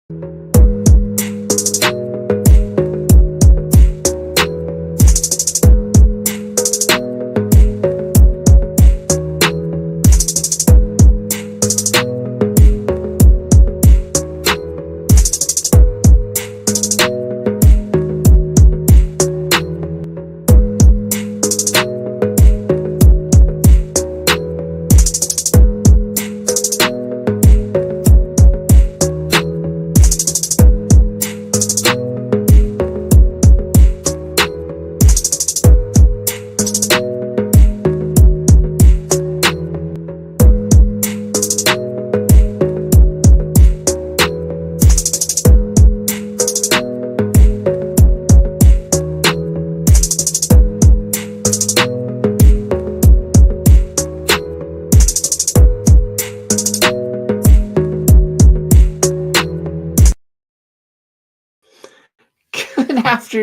Good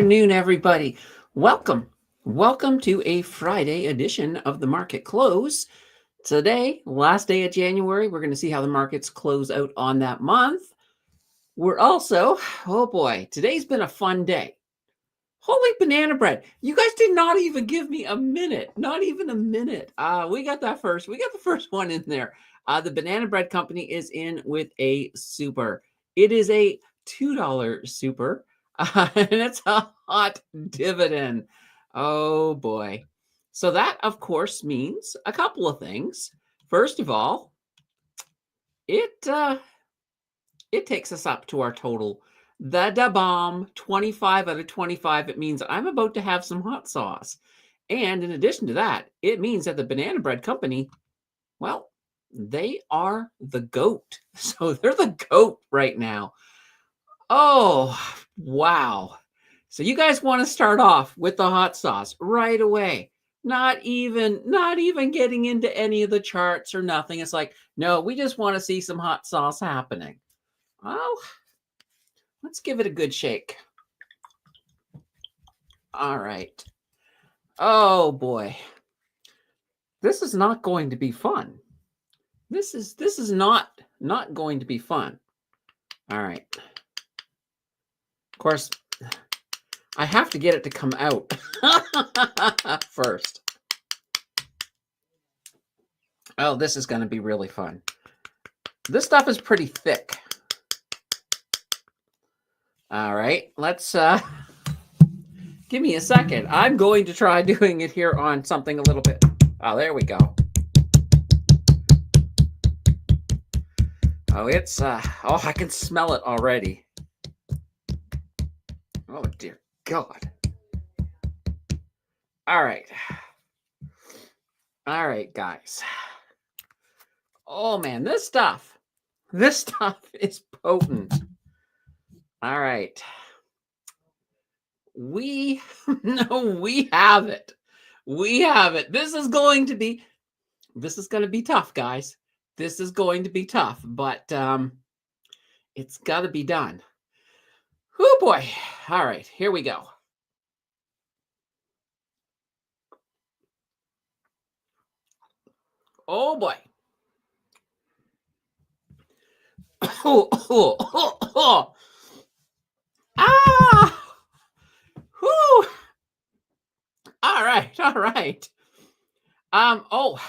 afternoon, everybody. Welcome to a Friday edition of the Market Close. Today, last day of January, we're going to see how the markets close out on that month. We're also, oh boy, today's been a fun day. Holy banana bread. You guys did not even give me a minute. Not even a minute. We got that first. We got the first one in there. The Banana Bread Company is in with a super. It is a $2 super. And it's a hot dividend. Oh boy. So that, of course, means a couple of things. First of all, it takes us up to our total. The da bomb, 25 out of 25. It means I'm about to have some hot sauce. And in addition to that, it means that the Banana Bread Company, well, they are the GOAT. So they're the GOAT right now. Oh, wow. So you guys want to start off with the hot sauce right away. Not even getting into any of the charts or nothing. It's like, no, we just want to see some hot sauce happening. Well, let's give it a good shake. All right. Oh boy. This is not going to be fun. This is not going to be fun. All right. Of course, I have to get it to come out first. Oh, this is going to be really fun. This stuff is pretty thick. All right, let's give me a second. I'm going to try doing it here on something a little bit. Oh, there we go. Oh, it's oh, I can smell it already. Oh dear God. All right, guys. Oh man, this stuff is potent. All right. We have it. We have it. This is going to be tough, guys. This is going to be tough, but it's got to be done. Oh boy. All right, here we go. Oh boy. Oh. Ah. Whew. All right. Oh,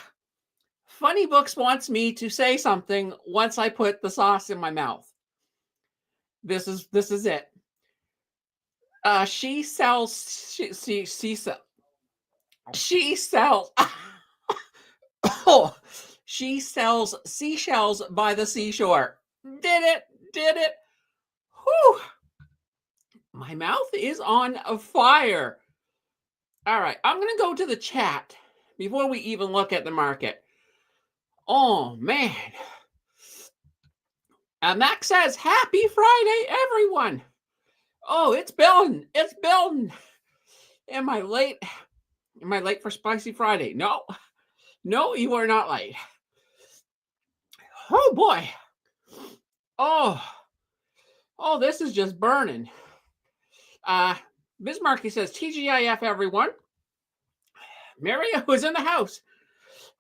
Funny Books wants me to say something once I put the sauce in my mouth. This is it. She sells oh, she sells seashells by the seashore. Did it. Whew. My mouth is on fire. All right, I'm going to go to the chat before we even look at the market. Oh, man. Max says, happy Friday, everyone. Oh, it's building. Am I late? Am I late for Spicy Friday? No, you are not late. Oh, boy. Oh, this is just burning. Bismarcky says, TGIF, everyone. Mario is in the house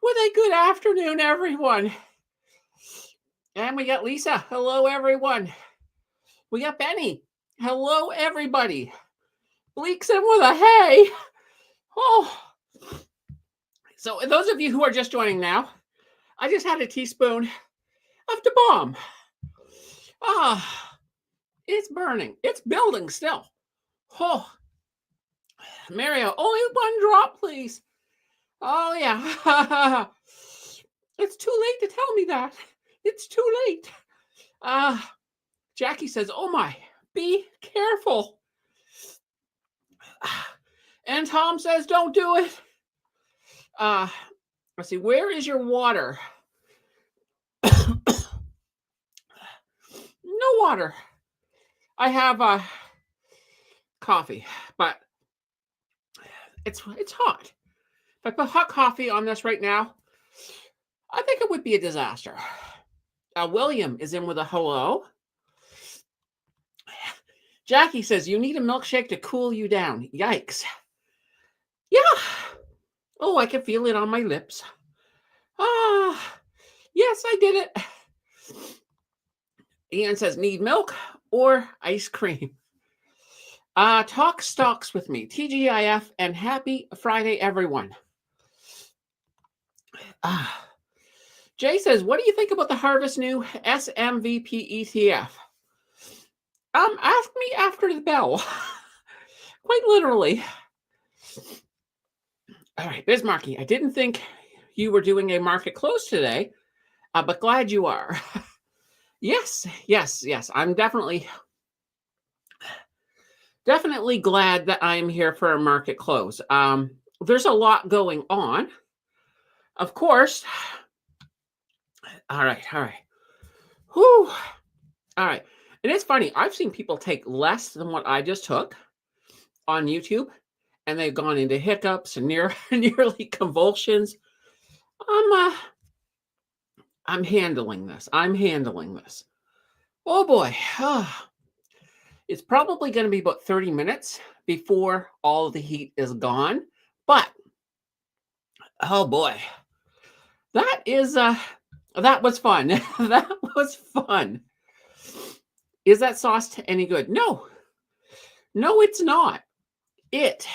with a good afternoon, everyone. And we got Lisa. Hello, everyone. We got Benny. Hello, everybody. Bleaks in with a hey. Oh, so those of you who are just joining now, I just had a teaspoon of the bomb. It's burning. It's building still. Oh, Mario, only one drop, please. Oh, yeah. It's too late to tell me that. It's too late. Jackie says, oh my, be careful. And Tom says, don't do it. Let's see, where is your water? No water. I have coffee, but it's hot. If I put hot coffee on this right now, I think it would be a disaster. William is in with a hello. Jackie says, you need a milkshake to cool you down. Yikes. Yeah. Oh, I can feel it on my lips. Yes, I did it. Ian says, need milk or ice cream? Talk stocks with me. TGIF and happy Friday, everyone. Jay says, what do you think about the Harvest new SMVP ETF? Ask me after the bell. Quite literally. All right, Bismarcky, I didn't think you were doing a market close today, but glad you are. Yes. I'm definitely glad that I'm here for a market close. There's a lot going on. Of course. All right. Whew. All right. And it's funny. I've seen people take less than what I just took on YouTube, and they've gone into hiccups and nearly convulsions. I'm handling this. Oh boy. It's probably going to be about 30 minutes before all the heat is gone. But oh boy. That was fun. That was fun. Is that sauce any good? No, it's not. It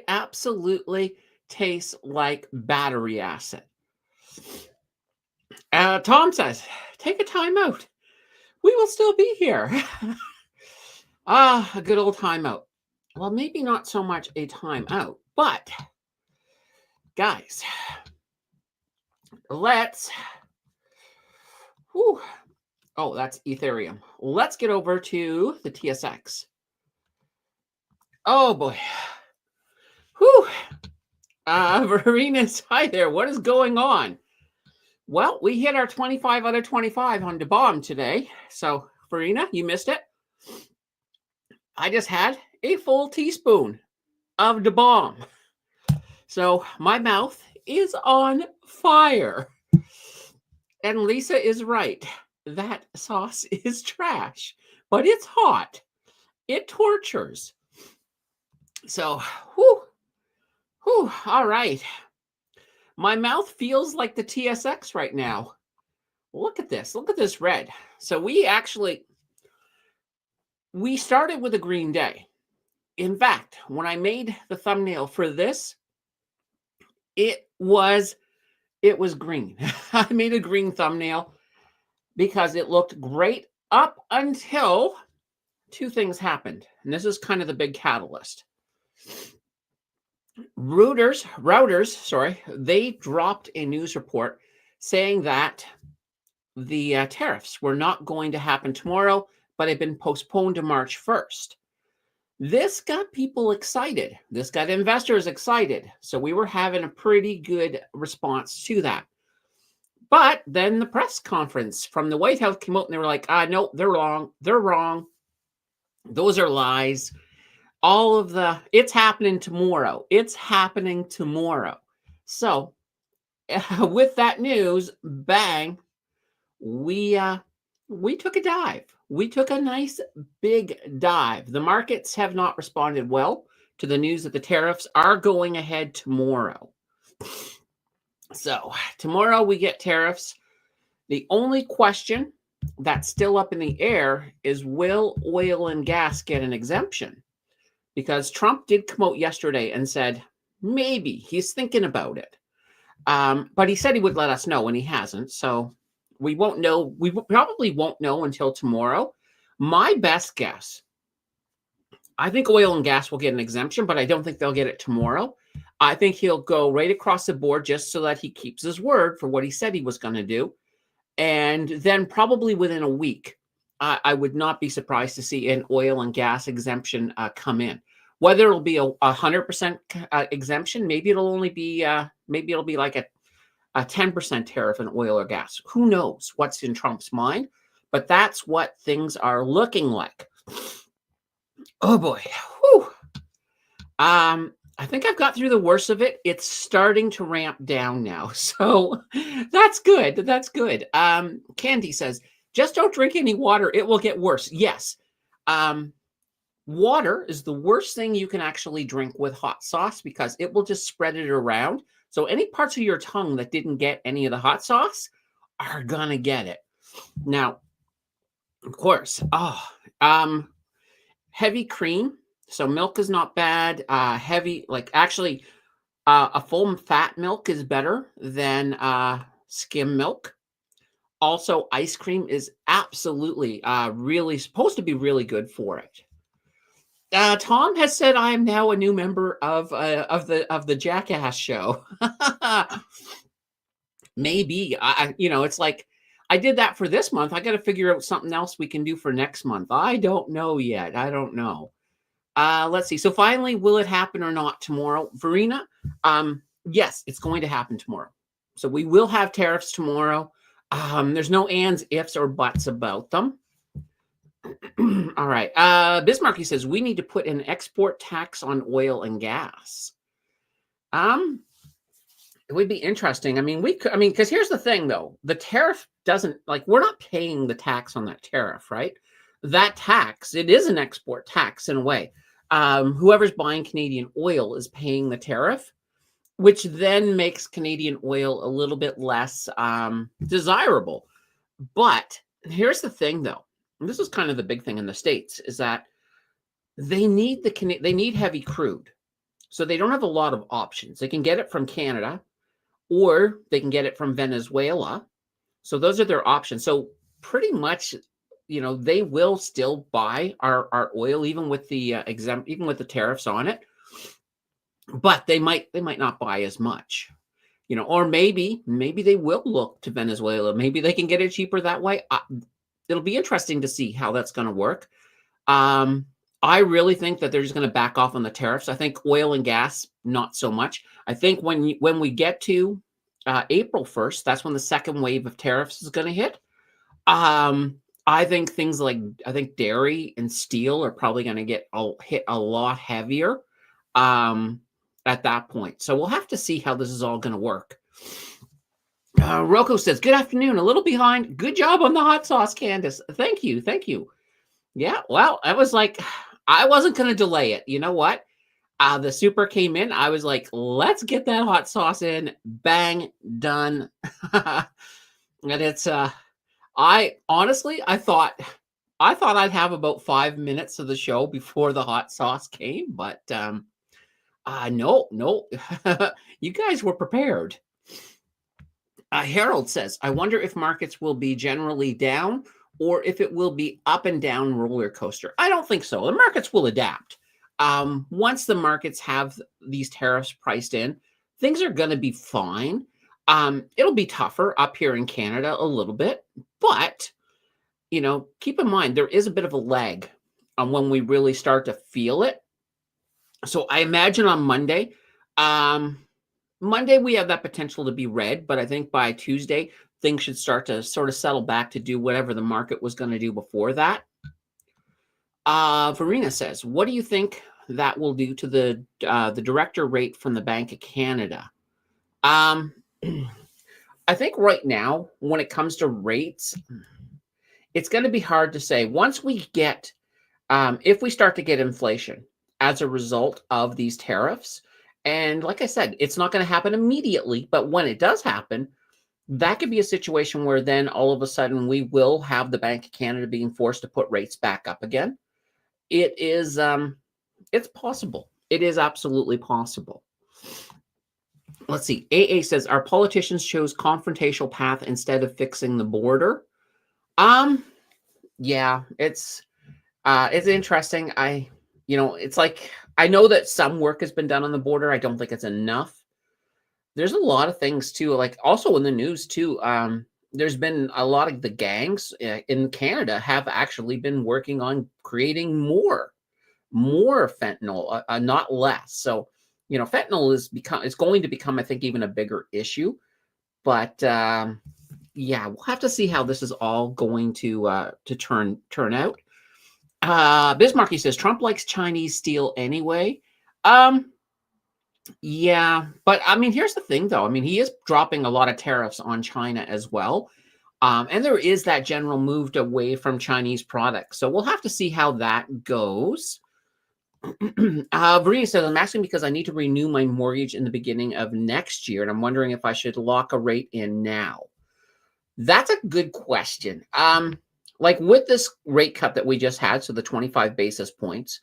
absolutely tastes like battery acid. Tom says, take a time out. We will still be here. A good old timeout. Well, maybe not so much a timeout, but guys, let's. Whew, oh, that's Ethereum. Let's get over to the TSX. Oh boy. Whew. Verena's, hi there. What is going on? Well, we hit our 25 out of 25 on the bomb today. So, Verena, you missed it. I just had a full teaspoon of the bomb. So, my mouth is on fire. And Lisa is right. That sauce is trash, but it's hot. It tortures. So, whew, all right. My mouth feels like the TSX right now. Look at this. Look at this red. So we started with a green day. In fact, when I made the thumbnail for this, it was green. I made a green thumbnail because it looked great up until two things happened. And this is kind of the big catalyst. Routers, they dropped a news report saying that the tariffs were not going to happen tomorrow, but had been postponed to March 1st. This got people excited. This got investors excited. So we were having a pretty good response to that. But then the press conference from the White House came out and they were like, no, they're wrong. They're wrong. Those are lies. All of it's happening tomorrow. It's happening tomorrow. So with that news, bang, we took a dive. We took a nice big dive. The markets have not responded well to the news that the tariffs are going ahead tomorrow. So tomorrow we get tariffs. The only question that's still up in the air is, will oil and gas get an exemption? Because Trump did come out yesterday and said maybe he's thinking about it. But he said he would let us know, and he hasn't. So we won't know. We probably won't know until tomorrow. My best guess, I think oil and gas will get an exemption, but I don't think they'll get it tomorrow. I think he'll go right across the board just so that he keeps his word for what he said he was going to do. And then probably within a week, I would not be surprised to see an oil and gas exemption come in. Whether it'll be a 100% exemption, maybe it'll only be maybe it'll be like a 10% tariff on oil or gas. Who knows what's in Trump's mind? But that's what things are looking like. Oh boy. Whew. I think I've got through the worst of it. It's starting to ramp down now. So that's good. That's good. Candy says, just don't drink any water. It will get worse. Yes. Water is the worst thing you can actually drink with hot sauce because it will just spread it around. So any parts of your tongue that didn't get any of the hot sauce are going to get it. Now, of course, heavy cream. So milk is not bad. Heavy, like actually, a full fat milk is better than skim milk. Also, ice cream is absolutely really supposed to be really good for it. Tom has said I am now a new member of the Jackass show. Maybe it's like I did that for this month. I got to figure out something else we can do for next month. I don't know yet. I don't know. Let's see. So finally, will it happen or not tomorrow? Verena, yes, it's going to happen tomorrow. So we will have tariffs tomorrow. There's no ands, ifs, or buts about them. All right. Bismarcky says we need to put an export tax on oil and gas. It would be interesting. Because here's the thing, though. The tariff doesn't, we're not paying the tax on that tariff, right? That tax, it is an export tax in a way. Whoever's buying Canadian oil is paying the tariff, which then makes Canadian oil a little bit less desirable. But here's the thing, though. And this is kind of the big thing in the States, is that they need heavy crude. So they don't have a lot of options. They can get it from Canada, or they can get it from Venezuela. So those are their options. So pretty much, they will still buy our oil, even with the even with the tariffs on it. But they might not buy as much, or maybe they will look to Venezuela. Maybe they can get it cheaper that way. It'll be interesting to see how that's going to work. I really think that they're just going to back off on the tariffs. I think oil and gas, not so much. I think when we get to April 1st, that's when the second wave of tariffs is going to hit. I think things like dairy and steel are probably going to get hit a lot heavier at that point. So we'll have to see how this is all going to work. Rocco says, good afternoon. A little behind. Good job on the hot sauce, Candace. Thank you. Thank you. Yeah, well, I was like, I wasn't going to delay it. You know what? The super came in. I was like, let's get that hot sauce in. Bang, done. And it's, I thought I'd have about 5 minutes of the show before the hot sauce came, but no, you guys were prepared. Harold says, I wonder if markets will be generally down or if it will be up and down roller coaster. I don't think so. The markets will adapt. Once the markets have these tariffs priced in, things are going to be fine. It'll be tougher up here in Canada a little bit, but, keep in mind, there is a bit of a lag on when we really start to feel it. So I imagine on Monday, we have that potential to be red, but I think by Tuesday, things should start to sort of settle back to do whatever the market was going to do before that. Verena says, what do you think that will do to the director rate from the Bank of Canada? I think right now, when it comes to rates, it's going to be hard to say. Once we get, if we start to get inflation as a result of these tariffs, and like I said, it's not going to happen immediately, but when it does happen, that could be a situation where then all of a sudden we will have the Bank of Canada being forced to put rates back up again. It is, it's possible. It is absolutely possible. Let's see. AA says, our politicians chose confrontational path instead of fixing the border. Yeah, it's interesting. It's like, I know that some work has been done on the border. I don't think it's enough. There's a lot of things too, like also in the news too. There's been a lot of the gangs in Canada have actually been working on creating more fentanyl, not less. So, fentanyl is going to become, I think, even a bigger issue. But yeah, we'll have to see how this is all going to turn out. Bismarcky says Trump likes Chinese steel anyway. Yeah, but I mean, here's the thing, though. I mean, he is dropping a lot of tariffs on China as well. And there is that general move away from Chinese products. So we'll have to see how that goes. Verena says, I'm asking because I need to renew my mortgage in the beginning of next year, and I'm wondering if I should lock a rate in now. That's a good question. Like with this rate cut that we just had, so the 25 basis points,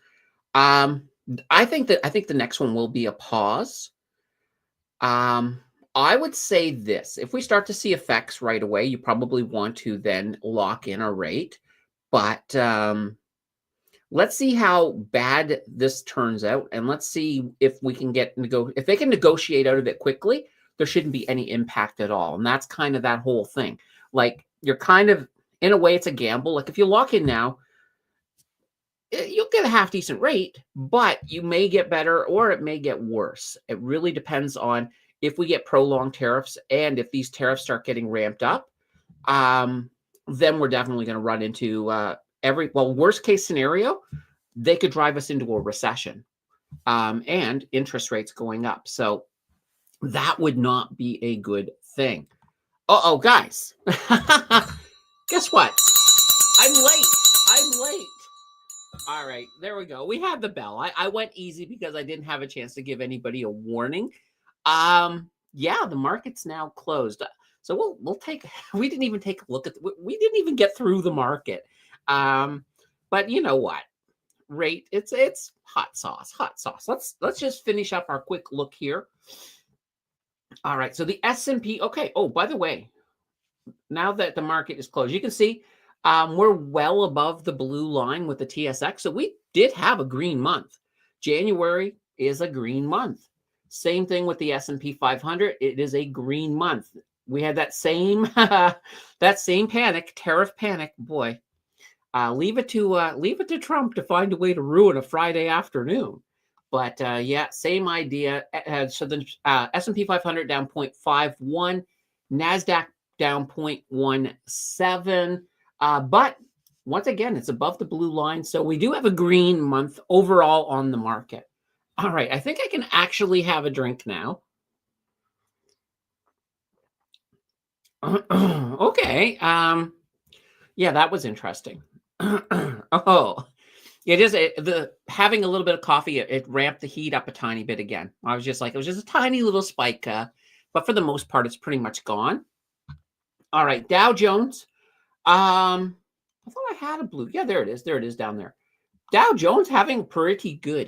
I think the next one will be a pause. I would say this: if we start to see effects right away, you probably want to then lock in a rate. But let's see how bad this turns out, and let's see if we can if they can negotiate out of it quickly. There shouldn't be any impact at all, and that's kind of that whole thing. Like you're kind of, in a way, it's a gamble. Like if you lock in now, you'll get a half decent rate, but you may get better or it may get worse. It really depends on if we get prolonged tariffs, and if these tariffs start getting ramped up, then we're definitely going to run into worst case scenario, they could drive us into a recession, and interest rates going up. So that would not be a good thing. Uh-oh, guys. Guess what? I'm late. All right, there we go. We had the bell. I went easy because I didn't have a chance to give anybody a warning. Yeah, the market's now closed. So we'll take, we didn't even take a look at, we didn't even get through the market. But you know what? Rate, it's hot sauce. Let's just finish up our quick look here. All right, so the S&P, okay. Oh, by the way, now that the market is closed, you can see we're well above the blue line with the TSX. So we did have a green month. January is a green month. Same thing with the S&P 500. It is a green month. We had that same panic, tariff panic. Boy, leave it to Trump to find a way to ruin a Friday afternoon. But yeah, same idea. So the S&P 500 down 0.51, NASDAQ down 0.17. But once again, it's above the blue line. So we do have a green month overall on the market. All right, I think I can actually have a drink now. Okay. Yeah, that was interesting. Oh, it is having a little bit of coffee. It ramped the heat up a tiny bit again. I was just like, it was just a tiny little spike, but for the most part, it's pretty much gone. All right, Dow Jones. I thought I had a blue. Yeah, there it is. There it is down there. Dow Jones having a pretty good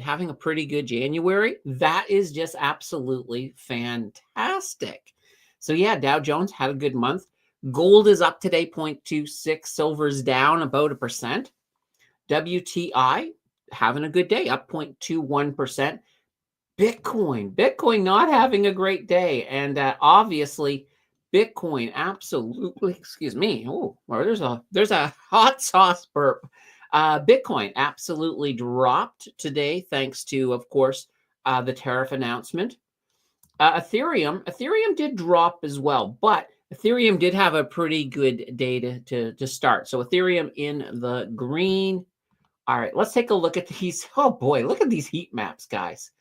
January. That is just absolutely fantastic. So yeah, Dow Jones had a good month. Gold is up today, 0.26. Silver's down about 1%. WTI having a good day, up 0.21%. Bitcoin not having a great day. And obviously, Bitcoin absolutely, excuse me. Oh, there's a hot sauce burp. Bitcoin absolutely dropped today, thanks to, of course, the tariff announcement. Ethereum did drop as well, but Ethereum did have a pretty good day to start. So Ethereum in the green. All right, let's take a look at these. Oh boy, look at these heat maps, guys.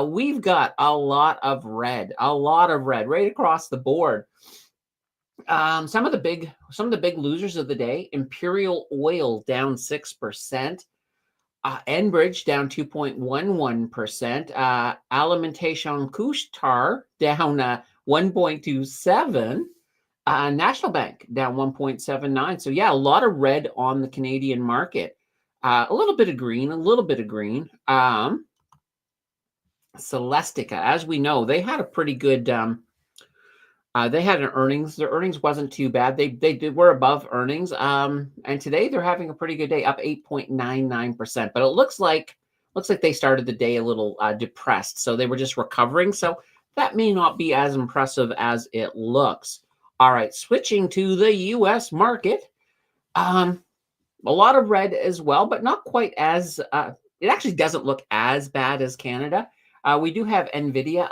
We've got a lot of red right across the board. Some of the big losers of the day: Imperial Oil down 6%, Enbridge down 2.11%, Alimentation Couche-Tard down 1.27%. National Bank down 1.79. So yeah, a lot of red on the Canadian market. A little bit of green, a little bit of green. Celestica, as we know, they had a pretty good. They had an earnings. Their earnings wasn't too bad. They were above earnings. And today they're having a pretty good day, up 8.99%. But it looks like they started the day a little depressed, so they were just recovering. So that may not be as impressive as it looks. All right, switching to the U.S. market. A lot of red as well, but not quite as. It actually doesn't look as bad as Canada. We do have Nvidia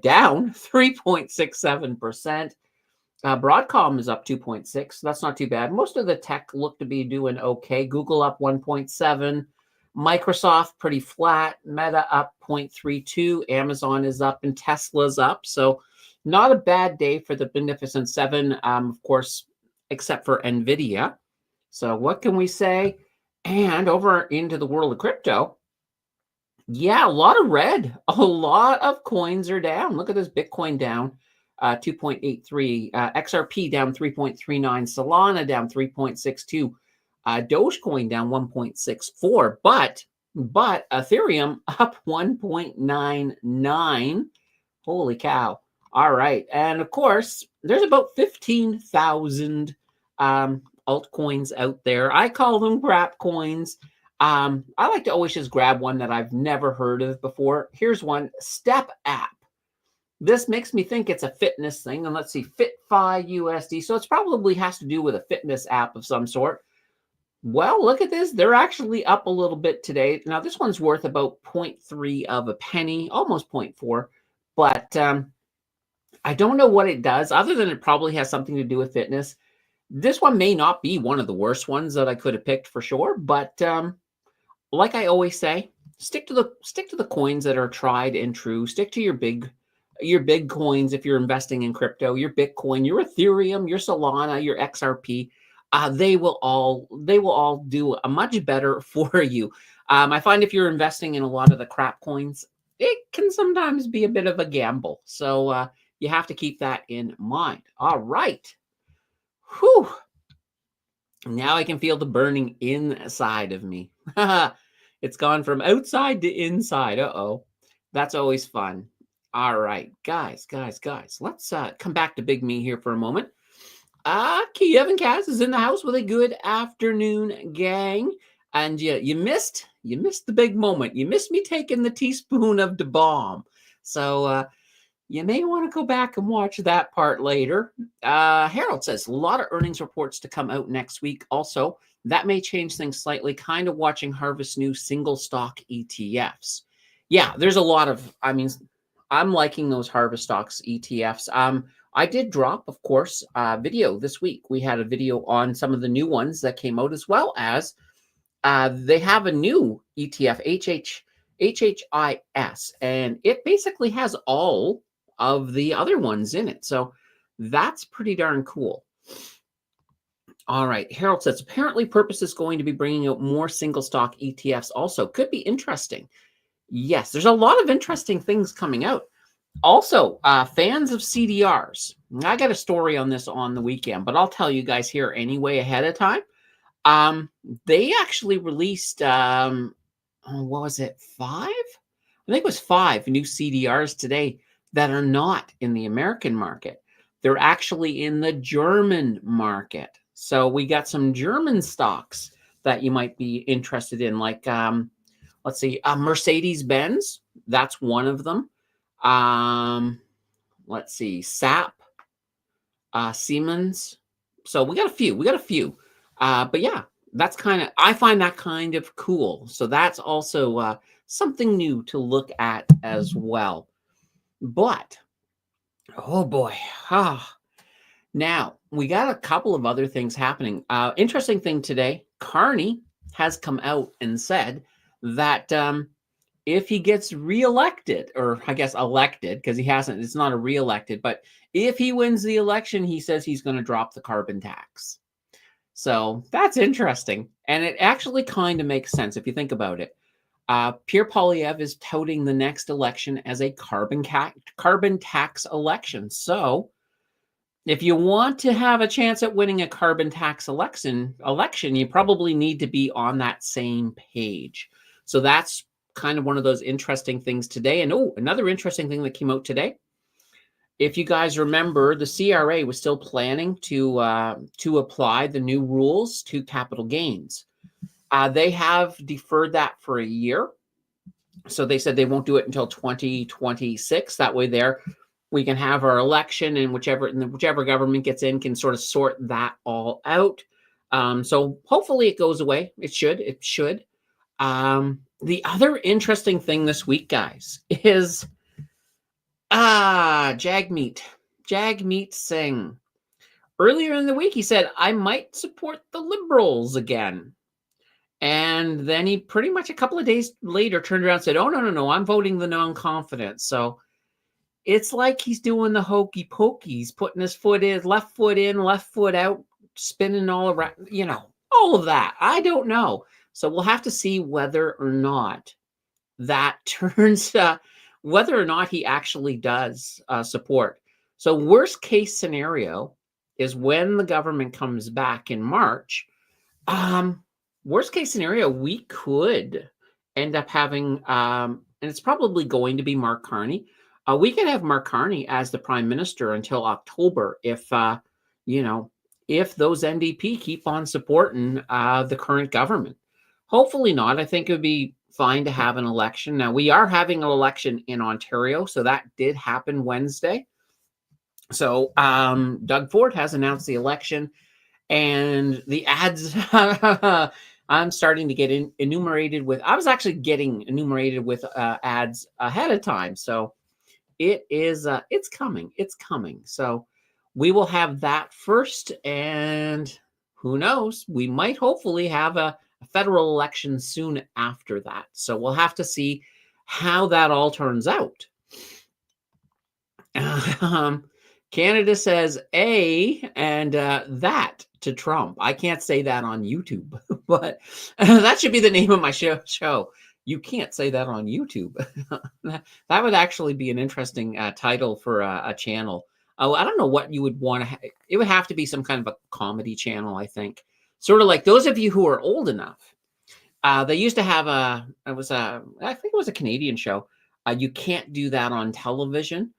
down 3.67%. Broadcom is up 2.6. That's not too bad. Most of the tech look to be doing okay. Google up 1.7. Microsoft pretty flat. Meta up 0.32. Amazon is up and Tesla's up. So not a bad day for the Magnificent Seven, of course, except for Nvidia. So what can we say? And over into the world of crypto, yeah, a lot of red. A lot of coins are down. Look at this. Bitcoin down 2.83. XRP down 3.39. Solana down 3.62. Dogecoin down 1.64. But Ethereum up 1.99. Holy cow. All right. And of course, there's about 15,000 altcoins out there. I call them crap coins. I like to always just grab one that I've never heard of before. Here's one, Step App. This makes me think it's a fitness thing. And let's see, FitFi USD. So it's probably has to do with a fitness app of some sort. Well, look at this. They're actually up a little bit today. Now, this one's worth about 0.3 of a penny, almost 0.4. But I don't know what it does, other than it probably has something to do with fitness. This one may not be one of the worst ones that I could have picked for sure, but like I always say, stick to the coins that are tried and true. Stick to your big coins if you're investing in crypto. Your Bitcoin, your Ethereum, your Solana, your XRP. They will all do a much better for you. I find if you're investing in a lot of the crap coins, it can sometimes be a bit of a gamble. So you have to keep that in mind. All right. Whew. Now I can feel the burning inside of me. It's gone from outside to inside. Uh-oh. That's always fun. All right, guys. Let's come back to Big Me here for a moment. Kevin Kaz is in the house with a good afternoon, gang. And you missed the big moment. You missed me taking the teaspoon of the bomb. So you may want to go back and watch that part later. Harold says, a lot of earnings reports to come out next week. Also, that may change things slightly. Kind of watching Harvest new single stock ETFs. Yeah, there's a lot of, I'm liking those Harvest stocks ETFs. I did drop, of course, video this week. We had a video on some of the new ones that came out, as well as they have a new ETF, HHIS, and it basically has all of the other ones in it. So that's pretty darn cool. All right. Harold says, apparently Purpose is going to be bringing out more single stock ETFs also. Could be interesting. Yes, there's a lot of interesting things coming out. Also, fans of CDRs. I got a story on this on the weekend, but I'll tell you guys here anyway ahead of time. They actually released, what was it, 5? I think it was 5 new CDRs today that are not in the American market. They're actually in the German market. So we got some German stocks that you might be interested in, like, let's see, Mercedes-Benz. That's one of them. Let's see, SAP, Siemens. So we got a few. But yeah, that's I find that kind of cool. So that's also something new to look at as well. But, oh boy. Now, we got a couple of other things happening. Interesting thing today, Carney has come out and said that if he gets reelected, or I guess elected, because he hasn't, it's not a reelected, but if he wins the election, he says he's going to drop the carbon tax. So that's interesting. And it actually kind of makes sense if you think about it. Pierre Poilievre is touting the next election as a carbon tax election. So if you want to have a chance at winning a carbon tax election, you probably need to be on that same page. So that's kind of one of those interesting things today. And another interesting thing that came out today. If you guys remember, the CRA was still planning to apply the new rules to capital gains. They have deferred that for a year. So they said they won't do it until 2026. That way we can have our election, and whichever government gets in can sort of sort that all out. So hopefully it goes away. It should. The other interesting thing this week, guys, is Jagmeet Singh. Earlier in the week, he said, I might support the Liberals again. And then he pretty much a couple of days later turned around and said, oh, no, I'm voting the non-confidence. So it's like he's doing the hokey pokey. He's putting his foot in, left foot out, spinning all around, all of that. I don't know. So we'll have to see whether or not that turns, whether or not he actually does support. So worst case scenario is when the government comes back in March, worst case scenario, we could end up having, and it's probably going to be Mark Carney. We could have Mark Carney as the prime minister until October if those NDP keep on supporting the current government. Hopefully not. I think it would be fine to have an election. Now, we are having an election in Ontario, so that did happen Wednesday. So Doug Ford has announced the election, and the ads I'm starting to get enumerated with. I was actually getting enumerated with ads ahead of time. So it is, it's coming. So we will have that first, and who knows, we might hopefully have a federal election soon after that. So we'll have to see how that all turns out. Canada says and that to Trump. I can't say that on YouTube, but that should be the name of my show. You can't say that on YouTube. That would actually be an interesting title for a channel. Oh, I don't know what you would want to. It would have to be some kind of a comedy channel, I think. Sort of like those of you who are old enough. They used to have I think it was a Canadian show. You can't do that on television.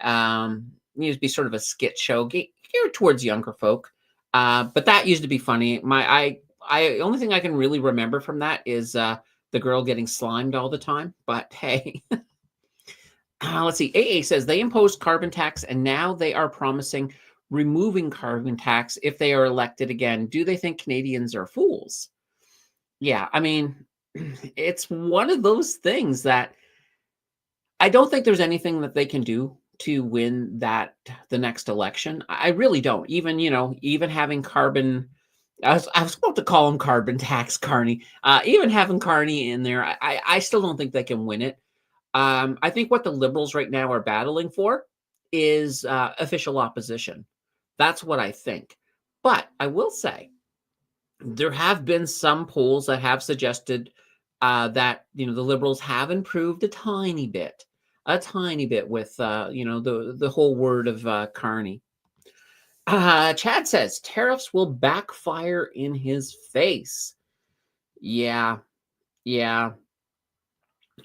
It used to be sort of a skit show geared towards younger folk. But that used to be funny. Only thing I can really remember from that is the girl getting slimed all the time. But hey, let's see. AA says they imposed carbon tax and now they are promising removing carbon tax if they are elected again. Do they think Canadians are fools? Yeah, I mean, it's one of those things that I don't think there's anything that they can do to win the next election. I really don't. Even, even having carbon, I was about to call him carbon tax Carney. Even having Carney in there, I still don't think they can win it. I think what the Liberals right now are battling for is official opposition. That's what I think. But I will say, there have been some polls that have suggested that the Liberals have improved a tiny bit with the whole word of Carney. Chad says tariffs will backfire in his face. Yeah.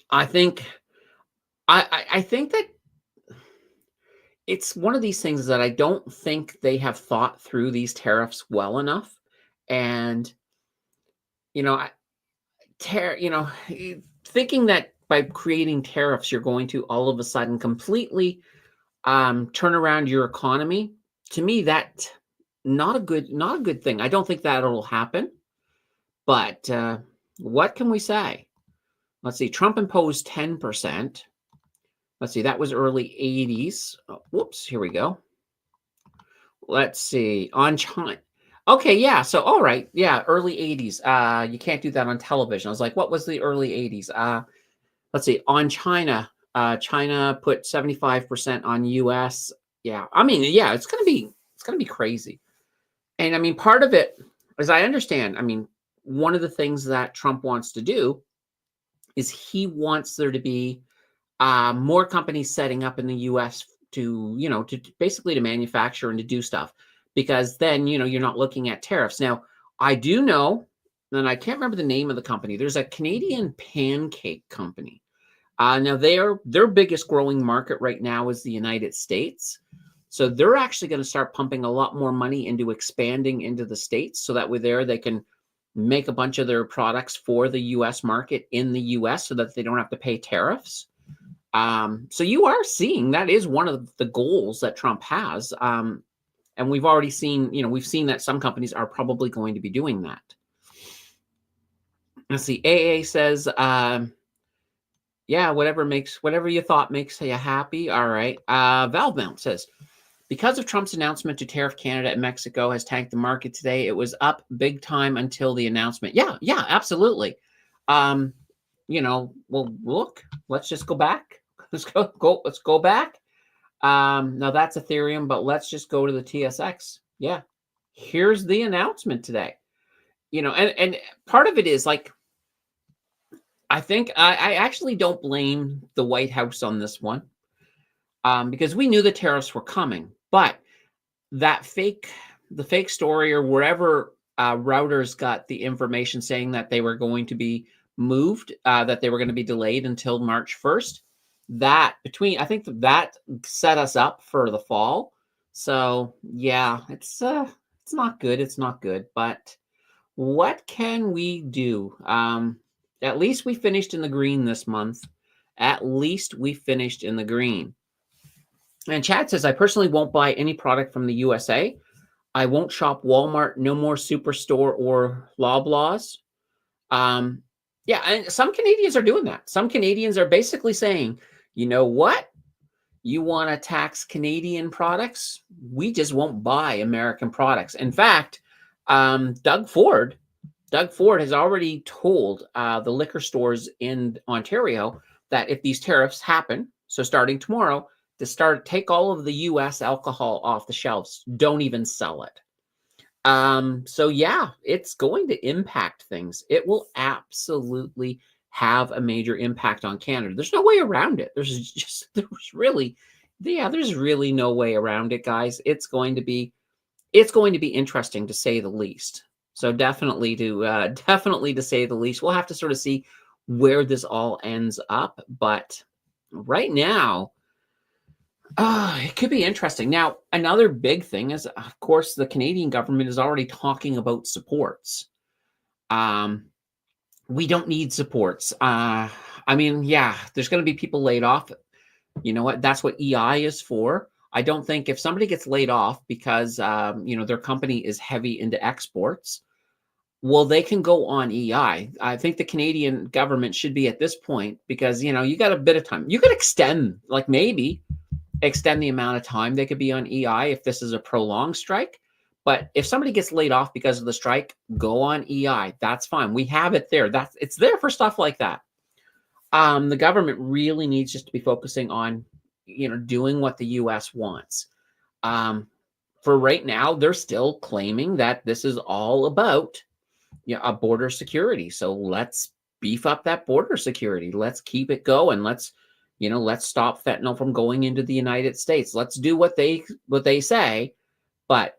I think that it's one of these things that I don't think they have thought through these tariffs well enough. And, thinking that by creating tariffs, you're going to all of a sudden completely turn around your economy. To me, that's not a good thing. I don't think that'll happen. But what can we say? Let's see. Trump imposed 10%. Let's see. That was early 80s. Oh, whoops. Here we go. Let's see. On China. Okay, yeah. So, all right. Yeah, early 80s. You can't do that on television. I was like, what was the early 80s? Let's see. On China, China put 75% on US. Yeah. I mean, yeah, it's going to be crazy. And I mean, part of it, as I understand, I mean, one of the things that Trump wants to do is he wants there to be more companies setting up in the US to, to basically to manufacture and to do stuff, because then, you're not looking at tariffs. Now, I do know, and I can't remember the name of the company. There's a Canadian pancake company. Now their biggest growing market right now is the United States. So they're actually going to start pumping a lot more money into expanding into the States, so that way they can make a bunch of their products for the US market in the US so that they don't have to pay tariffs. So you are seeing that is one of the goals that Trump has. And we've already seen, we've seen that some companies are probably going to be doing that. Let's see. AA says, yeah, whatever you thought makes you happy. All right. Valve Mount says, because of Trump's announcement to tariff Canada and Mexico has tanked the market today. It was up big time until the announcement. Yeah, absolutely. Well, look, let's just go back. Let's go back. Now that's Ethereum, but let's just go to the TSX. Yeah. Here's the announcement today. And part of it is like, I think I actually don't blame the White House on this one, because we knew the tariffs were coming, but the fake story, or wherever routers got the information saying that they were going to be moved, that they were going to be delayed until March 1st. I think that set us up for the fall. So yeah, it's not good. It's not good. But what can we do? At least we finished in the green this month. At least we finished in the green. And Chad says, I personally won't buy any product from the USA. I won't shop Walmart, no more Superstore or Loblaws. Yeah, and some Canadians are doing that. Some Canadians are basically saying, you know what? You want to tax Canadian products? We just won't buy American products. In fact, Doug Ford has already told the liquor stores in Ontario that if these tariffs happen, so starting tomorrow, to take all of the U.S. alcohol off the shelves. Don't even sell it. So yeah, it's going to impact things. It will absolutely have a major impact on Canada. There's no way around it. There's really no way around it, guys. It's going to be interesting, to say the least. So definitely to say the least. We'll have to sort of see where this all ends up, but right now, it could be interesting. Now, another big thing is, of course, the Canadian government is already talking about supports. We don't need supports. I mean, yeah, there's going to be people laid off. You know what? That's what EI is for. I don't think if somebody gets laid off because, their company is heavy into exports, well, they can go on EI. I think the Canadian government should be at this point, because, you got a bit of time. You could extend the amount of time they could be on EI if this is a prolonged strike. But if somebody gets laid off because of the strike, go on EI. That's fine. We have it there. It's there for stuff like that. The government really needs just to be focusing on, doing what the U.S. wants. For right now, they're still claiming that this is all about, a border security. So let's beef up that border security. Let's keep it going. Let's stop fentanyl from going into the United States. Let's do what they say. But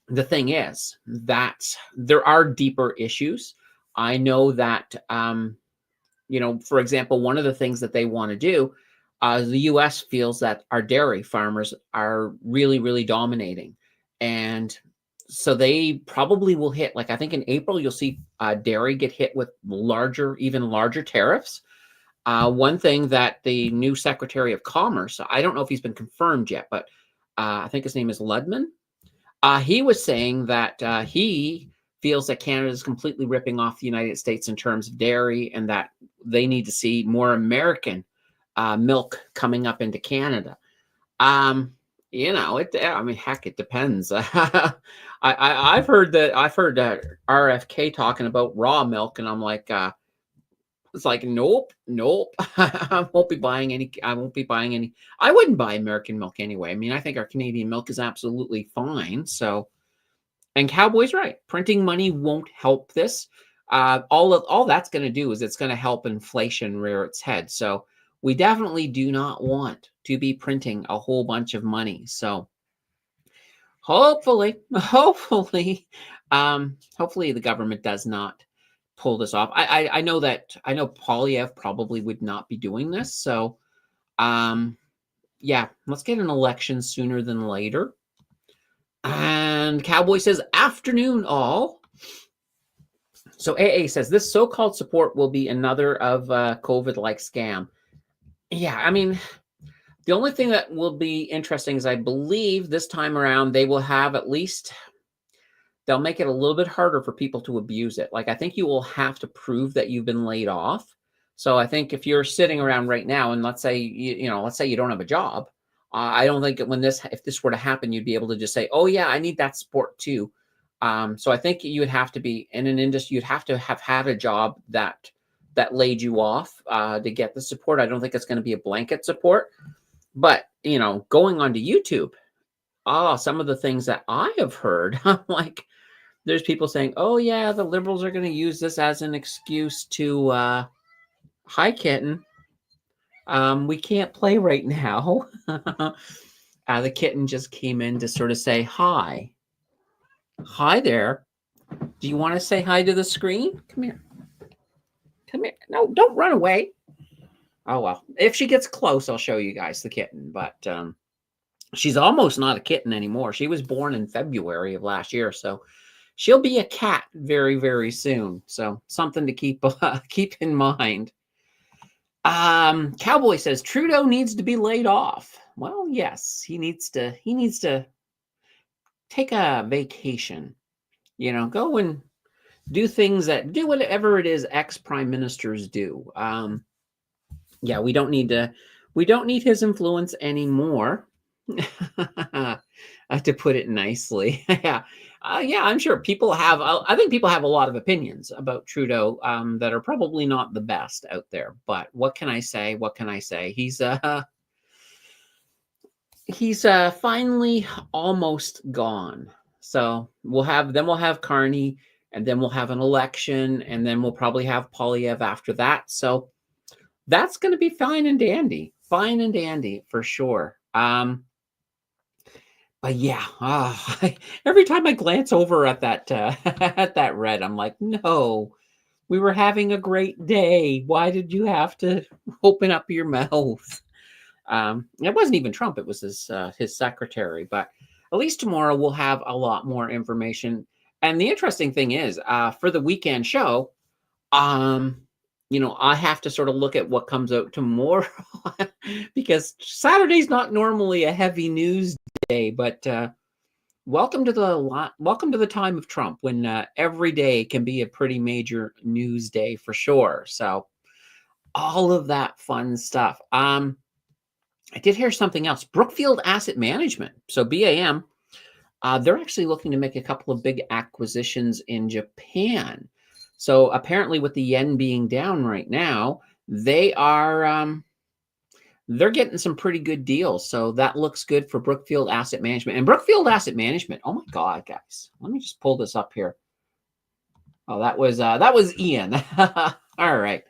the thing is that there are deeper issues. I know that, for example, one of the things that they want to do, the U.S. feels that our dairy farmers are really, really dominating. And so they probably will hit, like, I think in April, you'll see dairy get hit with even larger tariffs. One thing that the new Secretary of Commerce, I don't know if he's been confirmed yet, but I think his name is Ludman. He was saying that he feels that Canada is completely ripping off the United States in terms of dairy, and that they need to see more American milk coming up into Canada. Heck, it depends. I've heard RFK talking about raw milk, and I'm like, it's like, nope. I won't be buying any. I wouldn't buy American milk anyway. I mean, I think our Canadian milk is absolutely fine. So, and Cowboy's right. Printing money won't help this. All that's going to do is it's going to help inflation rear its head. So we definitely do not want to be printing a whole bunch of money. So hopefully, hopefully the government does not pull this off. I know Polyev probably would not be doing this. So yeah, let's get an election sooner than later. And Cowboy says, afternoon all. So AA says, this so-called support will be another of COVID-like scam. Yeah, I mean, the only thing that will be interesting is I believe this time around they will have at least, they'll make it a little bit harder for people to abuse it. Like, I think you will have to prove that you've been laid off. So I think if you're sitting around right now and let's say, let's say you don't have a job, I don't think if this were to happen, you'd be able to just say, oh yeah, I need that support too. So I think you would have to be in an industry, you'd have to have had a job that laid you off to get the support. I don't think it's going to be a blanket support. But, going onto YouTube, some of the things that I have heard, I'm like, there's people saying, oh, yeah, the liberals are going to use this as an excuse to, hi, kitten. We can't play right now. The kitten just came in to sort of say hi. Hi there. Do you want to say hi to the screen? Come here. Come here. No, don't run away. Oh, well, if she gets close, I'll show you guys the kitten. But she's almost not a kitten anymore. She was born in February of last year. So she'll be a cat very, very soon. So something to keep in mind. Cowboy says Trudeau needs to be laid off. Well, yes, he needs to take a vacation. Go and do whatever it is ex-prime ministers do. Yeah, we don't need his influence anymore. To put it nicely. Yeah. I'm sure people have, I think people have a lot of opinions about Trudeau that are probably not the best out there. But what can I say? He's finally almost gone. So we'll have Carney, and then we'll have an election, and then we'll probably have Polyev after that. So that's going to be fine and dandy for sure. But yeah, every time I glance over at that at that red, I'm like, no, we were having a great day. Why did you have to open up your mouth? It wasn't even Trump; it was his secretary. But at least tomorrow we'll have a lot more information. And the interesting thing is, for the weekend show, I have to sort of look at what comes out tomorrow because Saturday's not normally a heavy news day, but welcome to the time of Trump when every day can be a pretty major news day for sure. So all of that fun stuff. I did hear something else. Brookfield Asset Management, so BAM, they're actually looking to make a couple of big acquisitions in Japan. So apparently with the yen being down right now, they are they're getting some pretty good deals. So that looks good for Brookfield Asset Management. And Brookfield Asset Management, oh my God, guys. Let me just pull this up here. Oh, that was Ian. All right.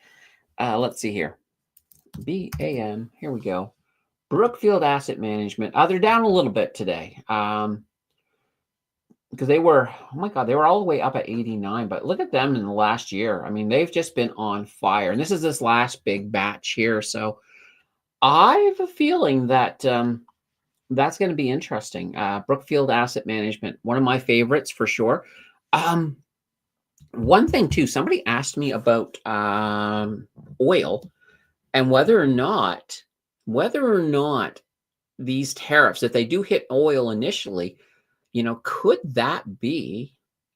Let's see here. BAM. Here we go. Brookfield Asset Management. They're down a little bit today. Because they were, oh my God, they were all the way up at 89. But look at them in the last year. I mean, they've just been on fire. And this is this last big batch here. So I have a feeling that that's going to be interesting. Brookfield Asset Management, one of my favorites for sure. One thing too, somebody asked me about oil and whether or not these tariffs, if they do hit oil initially, could that be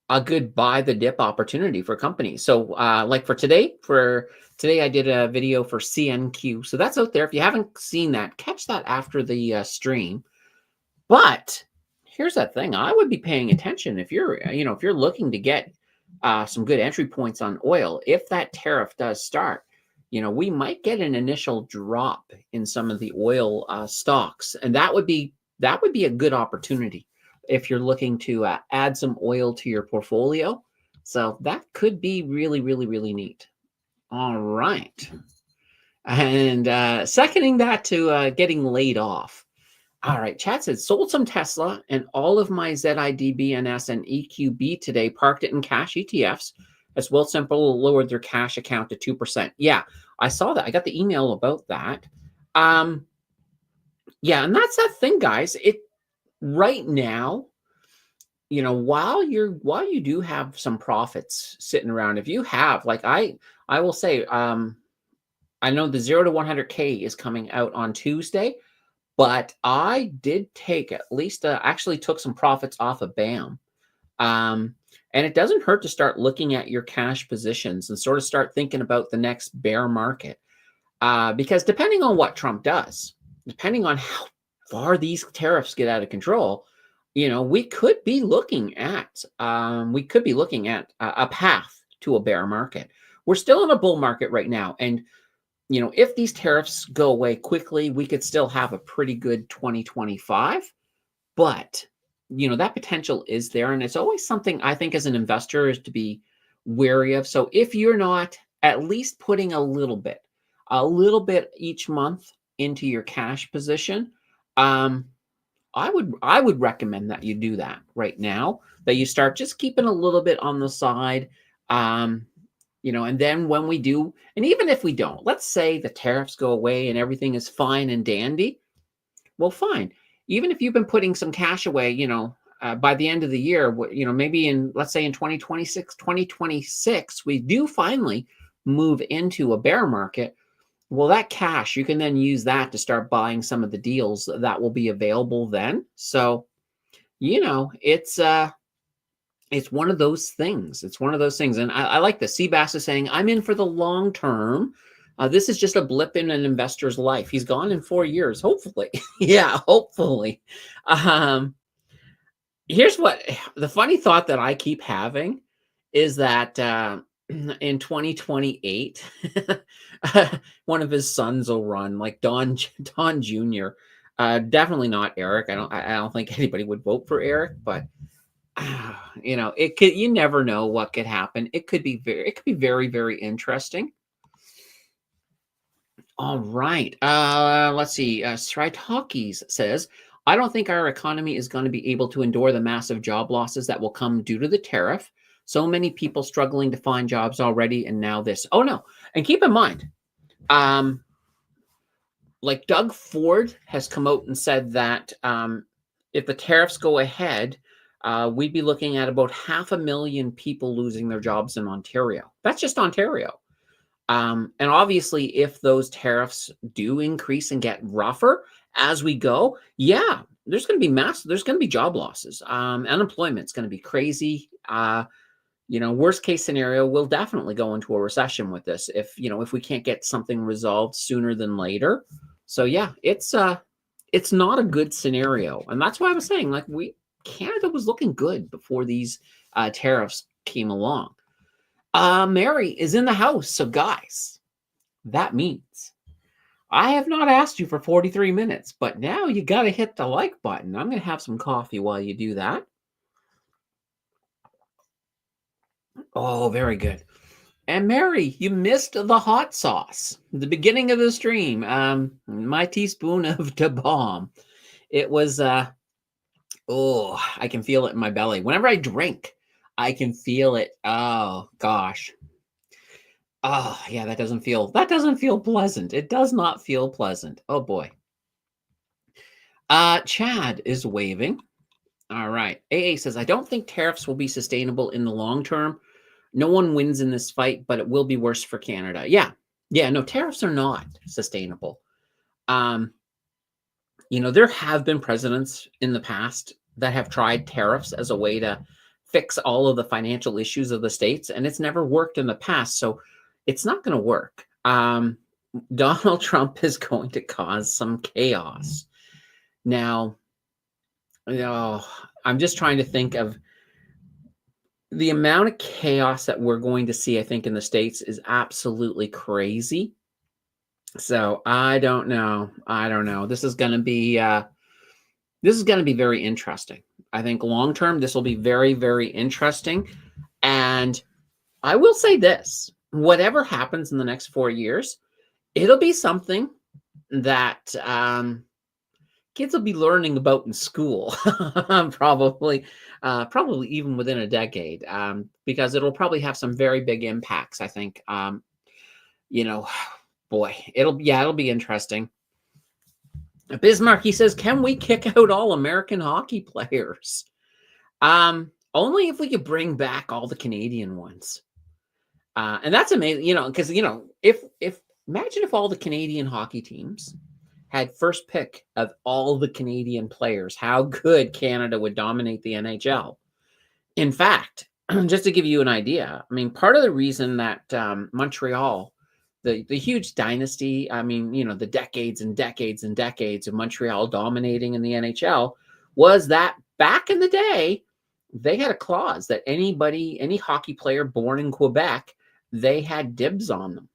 a good buy the dip opportunity for companies? So like for today, I did a video for CNQ. So that's out there. If you haven't seen that, catch that after the stream. But here's that thing. I would be paying attention if you're looking to get some good entry points on oil. If that tariff does start, we might get an initial drop in some of the oil stocks. And that would be a good opportunity if you're looking to add some oil to your portfolio. So that could be really, really, really neat. All right. And seconding that to getting laid off. All right, Chad said, sold some Tesla and all of my ZID, BNS, and EQB today, parked it in cash ETFs. As well, simple lowered their cash account to 2%. Yeah, I saw that. I got the email about that. Yeah, and that's that thing, guys. It right now, while you do have some profits sitting around, if you have, like I will say, I know the 0 to 100K is coming out on Tuesday. But I did take at least, actually took some profits off of BAM. And it doesn't hurt to start looking at your cash positions and sort of start thinking about the next bear market. Because depending on what Trump does, depending on how far these tariffs get out of control, we could be looking at a path to a bear market. We're still in a bull market right now, and if these tariffs go away quickly, we could still have a pretty good 2025. But, that potential is there. And it's always something I think as an investor is to be wary of. So if you're not at least putting a little bit each month into your cash position, I would recommend that you do that right now, that you start just keeping a little bit on the side. And then when we do, and even if we don't, let's say the tariffs go away and everything is fine and dandy. Well, fine. Even if you've been putting some cash away, by the end of the year, maybe let's say in 2026, we do finally move into a bear market. Well, that cash, you can then use that to start buying some of the deals that will be available then. So, it's one of those things. It's one of those things. And I like this. Seabass is saying, I'm in for the long term. This is just a blip in an investor's life. He's gone in 4 years, hopefully. Yeah, hopefully. Here's what the funny thought that I keep having is that in 2028, one of his sons will run, like Don Jr. Definitely not Eric. I don't think anybody would vote for Eric, but it could, you never know what could happen. It could be very, very interesting. All right. Let's see. Sritakis says, I don't think our economy is going to be able to endure the massive job losses that will come due to the tariff. So many people struggling to find jobs already, and now this. Oh no. And keep in mind, like Doug Ford has come out and said that if the tariffs go ahead, we'd be looking at about 500,000 people losing their jobs in Ontario. That's just Ontario. And obviously, if those tariffs do increase and get rougher as we go, yeah, there's going to be there's going to be job losses. Unemployment's going to be crazy. Worst case scenario, we'll definitely go into a recession with this if we can't get something resolved sooner than later. So yeah, it's not a good scenario. And that's why I was saying, like, Canada was looking good before these tariffs came along. Mary is in the house. So guys, that means I have not asked you for 43 minutes, but now you got to hit the like button. I'm going to have some coffee while you do that. Oh, very good. And Mary, you missed the hot sauce, the beginning of the stream. My teaspoon of Da Bomb. It was, I can feel it in my belly. Whenever I drink, I can feel it. Oh, gosh. Oh, yeah, that doesn't feel pleasant. It does not feel pleasant. Oh, boy. Chad is waving. All right. AA says, I don't think tariffs will be sustainable in the long term. No one wins in this fight, but it will be worse for Canada. Yeah. No, tariffs are not sustainable. There have been presidents in the past that have tried tariffs as a way to fix all of the financial issues of the states, and it's never worked in the past. So it's not going to work. Donald Trump is going to cause some chaos. Now, I'm just trying to think of the amount of chaos that we're going to see, I think, in the States is absolutely crazy. So I don't know. This is going to be very interesting. I think long term, this will be very, very interesting. And I will say this, whatever happens in the next 4 years, It'll be something that kids will be learning about in school, probably, probably even within a decade, because it'll probably have some very big impacts. I think, you know, boy, it'll be interesting. Bismarck, he says, can we kick out all American hockey players? Only if we could bring back all the Canadian ones. And that's amazing, because if imagine if all the Canadian hockey teams had first pick of all the Canadian players, how good Canada would dominate the NHL. In fact, just to give you an idea, I mean, part of the reason that Montreal, the huge dynasty, I mean, the decades and decades and decades of Montreal dominating in the NHL was that back in the day, they had a clause that any hockey player born in Quebec, they had dibs on them.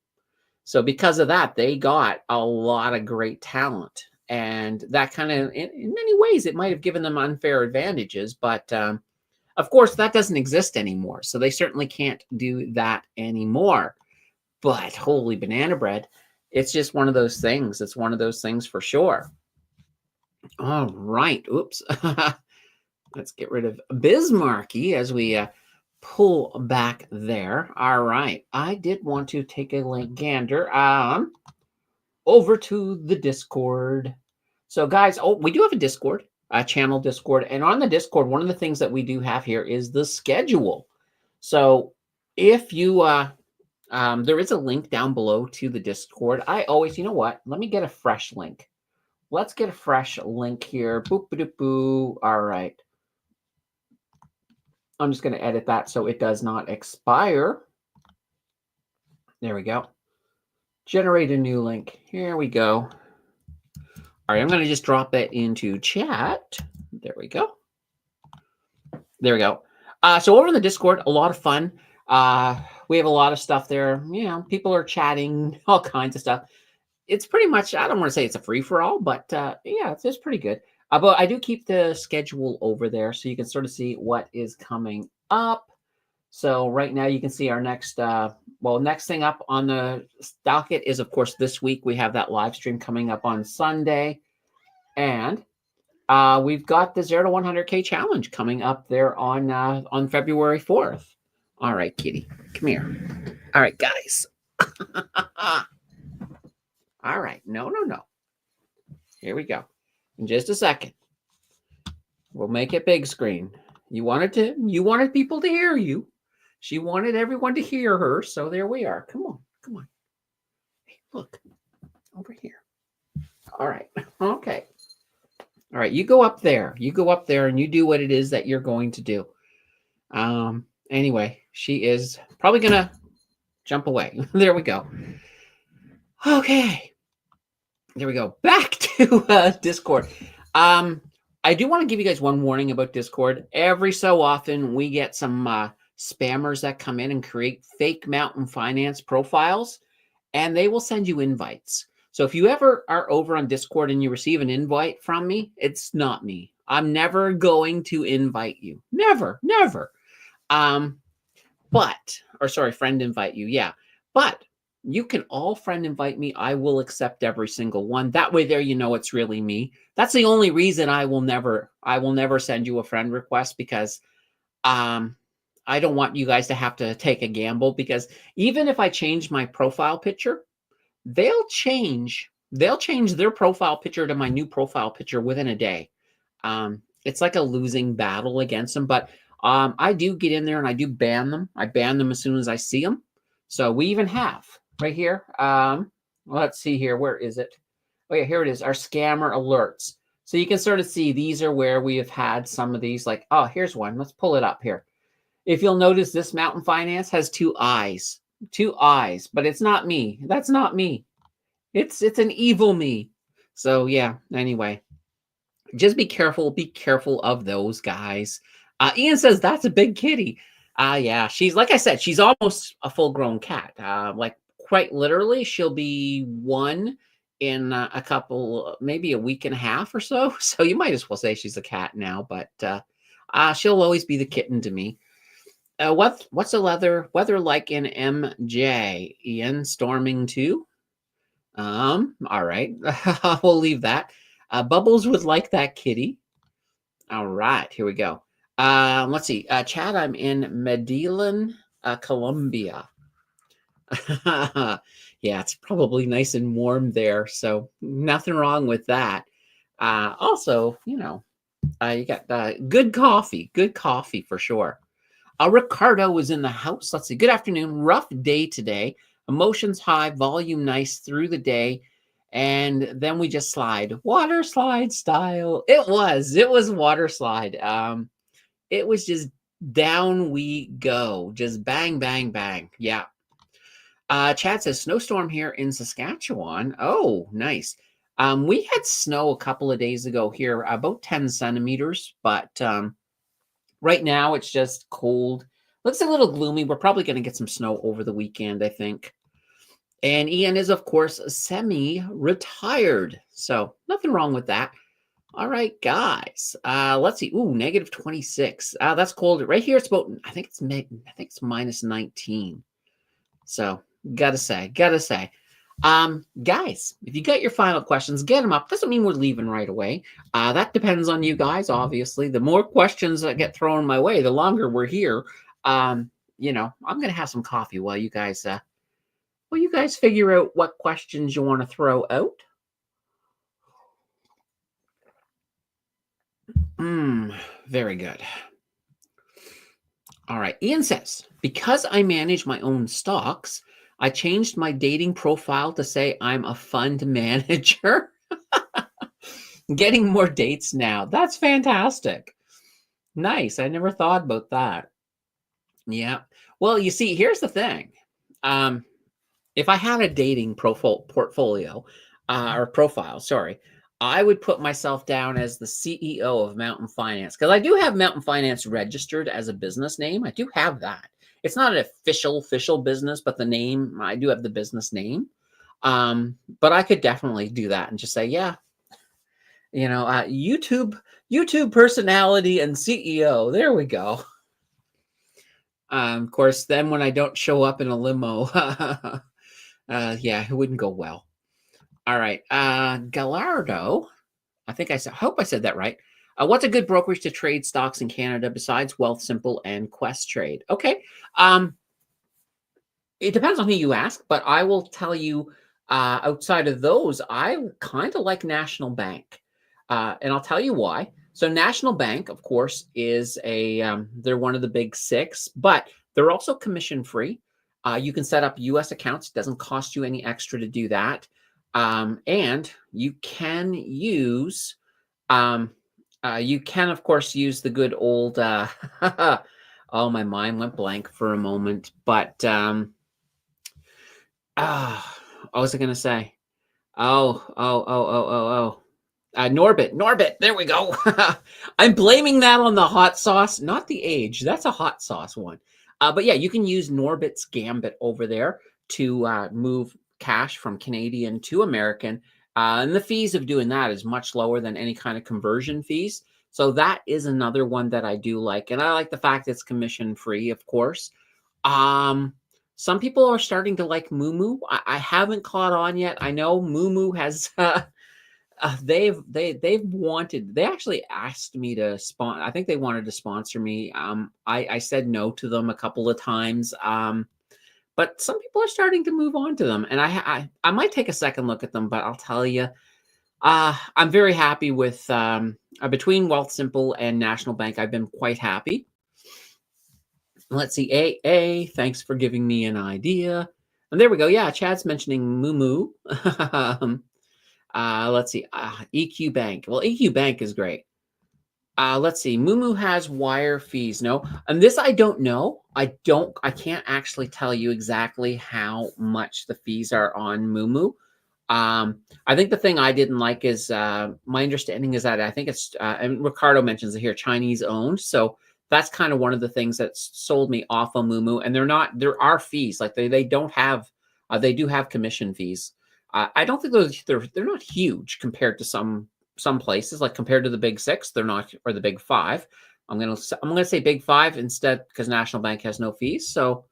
So because of that, they got a lot of great talent. And that kind of, in many ways, it might have given them unfair advantages. But of course, that doesn't exist anymore. So they certainly can't do that anymore. But holy banana bread, it's just one of those things. It's one of those things for sure. All right. Oops. Let's get rid of Bismarcky as we pull back there. All right. I did want to take a gander over to the Discord. So guys, we do have a Discord, a channel Discord. And on the Discord, one of the things that we do have here is the schedule. So if you, there is a link down below to the Discord. I always, you know what? Let me get a fresh link. Let's get a fresh link here. Boop, boop, boop. All right. I'm just going to edit that so it does not expire. There we go. Generate a new link. Here we go. All right, I'm going to just drop it into chat. There we go. There we go. So over in the Discord, a lot of fun. We have a lot of stuff there. People are chatting, all kinds of stuff. It's pretty much, I don't want to say it's a free-for-all, but yeah, it's pretty good. But I do keep the schedule over there so you can sort of see what is coming up. So right now you can see our next, next thing up on the docket is, of course, this week we have that live stream coming up on Sunday. And we've got the 0 to 100K challenge coming up there on February 4th. All right, kitty, come here. All right, guys. All right, no. Here we go. In just a second, we'll make it big screen. You wanted people to hear you. She wanted everyone to hear her, so there we are. Come on. Hey, look, over here. All right, okay. All right, you go up there. You go up there and you do what it is that you're going to do. Anyway, she is probably going to jump away. There we go. Okay. There we go. Back to Discord. I do want to give you guys one warning about Discord. Every so often, we get some spammers that come in and create fake mountain finance profiles, and they will send you invites. So if you ever are over on Discord and you receive an invite from me, it's not me. I'm never going to invite you. Never. Friend invite you. Yeah. But you can all friend invite me. I will accept every single one. That way there, it's really me. That's the only reason I will never send you a friend request, because I don't want you guys to have to take a gamble, because even if I change my profile picture, they'll change their profile picture to my new profile picture within a day. It's like a losing battle against them, but I do get in there and I do ban them. I ban them as soon as I see them. So we even have right here. Let's see here. Where is it? Oh yeah, here it is. Our scammer alerts. So you can sort of see these are where we have had some of these, like, oh, here's one. Let's pull it up here. If you'll notice, this Mountain Finance has two eyes, but it's not me. That's not me. It's an evil me. So yeah, anyway, just be careful of those guys. Ian says that's a big kitty. Yeah, she's, like I said, she's almost a full-grown cat. Like quite literally, she'll be one in a couple, maybe a week and a half or so. So you might as well say she's a cat now, but she'll always be the kitten to me. What's the weather like in MJ? Ian, storming too? All right. We'll leave that. Bubbles would like that kitty. All right, here we go. Let's see. Chad, I'm in Medellin, Colombia. Yeah, it's probably nice and warm there, so nothing wrong with that. Also, you got good coffee for sure. Ricardo was in the house. Let's see. Good afternoon. Rough day today. Emotions high, volume nice through the day. And then we just slide. Water slide style. It was water slide. It was just down we go. Just bang, bang, bang. Yeah. Chad says snowstorm here in Saskatchewan. Oh, nice. We had snow a couple of days ago here, about 10 centimeters, but right now, it's just cold. Looks a little gloomy. We're probably going to get some snow over the weekend, I think. And Ian is, of course, semi-retired. So nothing wrong with that. All right, guys. Let's see. Ooh, negative 26. That's cold. Right here, it's about, I think it's minus 19. So gotta say. Guys, if you got your final questions, get them up. Doesn't mean we're leaving right away. That depends on you guys, obviously. The more questions that get thrown my way, the longer we're here. I'm gonna have some coffee while you guys figure out what questions you want to throw out. Very good. All right. Ian says, because I manage my own stocks, I changed my dating profile to say I'm a fund manager. Getting more dates now. That's fantastic. Nice. I never thought about that. Yeah. Well, you see, here's the thing. If I had a dating portfolio or profile, sorry, I would put myself down as the CEO of Mountain Finance because I do have Mountain Finance registered as a business name. I do have that. It's not an official business, but the name, I do have the business name. But I could definitely do that and just say, yeah, YouTube personality and CEO. There we go. Of course, then when I don't show up in a limo, yeah, it wouldn't go well. All right, Gallardo. Hope I said that right. What's a good brokerage to trade stocks in Canada besides Wealthsimple and Questrade? Okay, it depends on who you ask, but I will tell you. Outside of those, I kind of like National Bank, and I'll tell you why. So National Bank, of course, is they're one of the big six, but they're also commission free. You can set up U.S. accounts; it doesn't cost you any extra to do that, and you can use, of course, use the good old. Oh, my mind went blank for a moment, but what was I going to say? Oh. Norbit. There we go. I'm blaming that on the hot sauce, not the age. That's a hot sauce one. But yeah, you can use Norbit's Gambit over there to move cash from Canadian to American. And the fees of doing that is much lower than any kind of conversion fees. So that is another one that I do like. And I like the fact it's commission free, of course. Some people are starting to like Moomoo. I haven't caught on yet. I know Moomoo has they actually asked me to sponsor. I think they wanted to sponsor me. I said no to them a couple of times. But some people are starting to move on to them, and I might take a second look at them. But I'll tell you, I'm very happy with between Wealthsimple and National Bank. I've been quite happy. Let's see. Thanks for giving me an idea. And there we go. Yeah, Chad's mentioning Moomoo. Let's see. EQ Bank. Well, EQ Bank is great. Let's see. Moomoo has wire fees. No, and this I don't know. I can't actually tell you exactly how much the fees are on Moomoo. I think the thing I didn't like is my understanding is that I think it's and Ricardo mentions it here, Chinese owned. So that's kind of one of the things that sold me off of Moomoo. And there are fees. Like they don't have, they do have commission fees. I don't think they're not huge compared to some places, like compared to the big six, they're not, or the big five. I'm gonna say big five instead because National Bank has no fees. So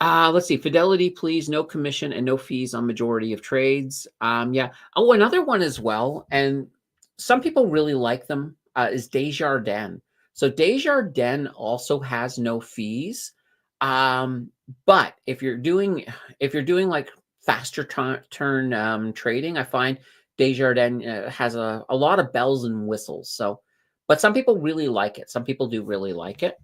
Let's see. Fidelity, please. No commission and no fees on majority of trades. Yeah. Oh, another one as well. And some people really like them is Desjardins. So Desjardins also has no fees. But if you're doing like faster turn trading, I find Desjardins has a lot of bells and whistles. So, but some people really like it. Some people do really like it.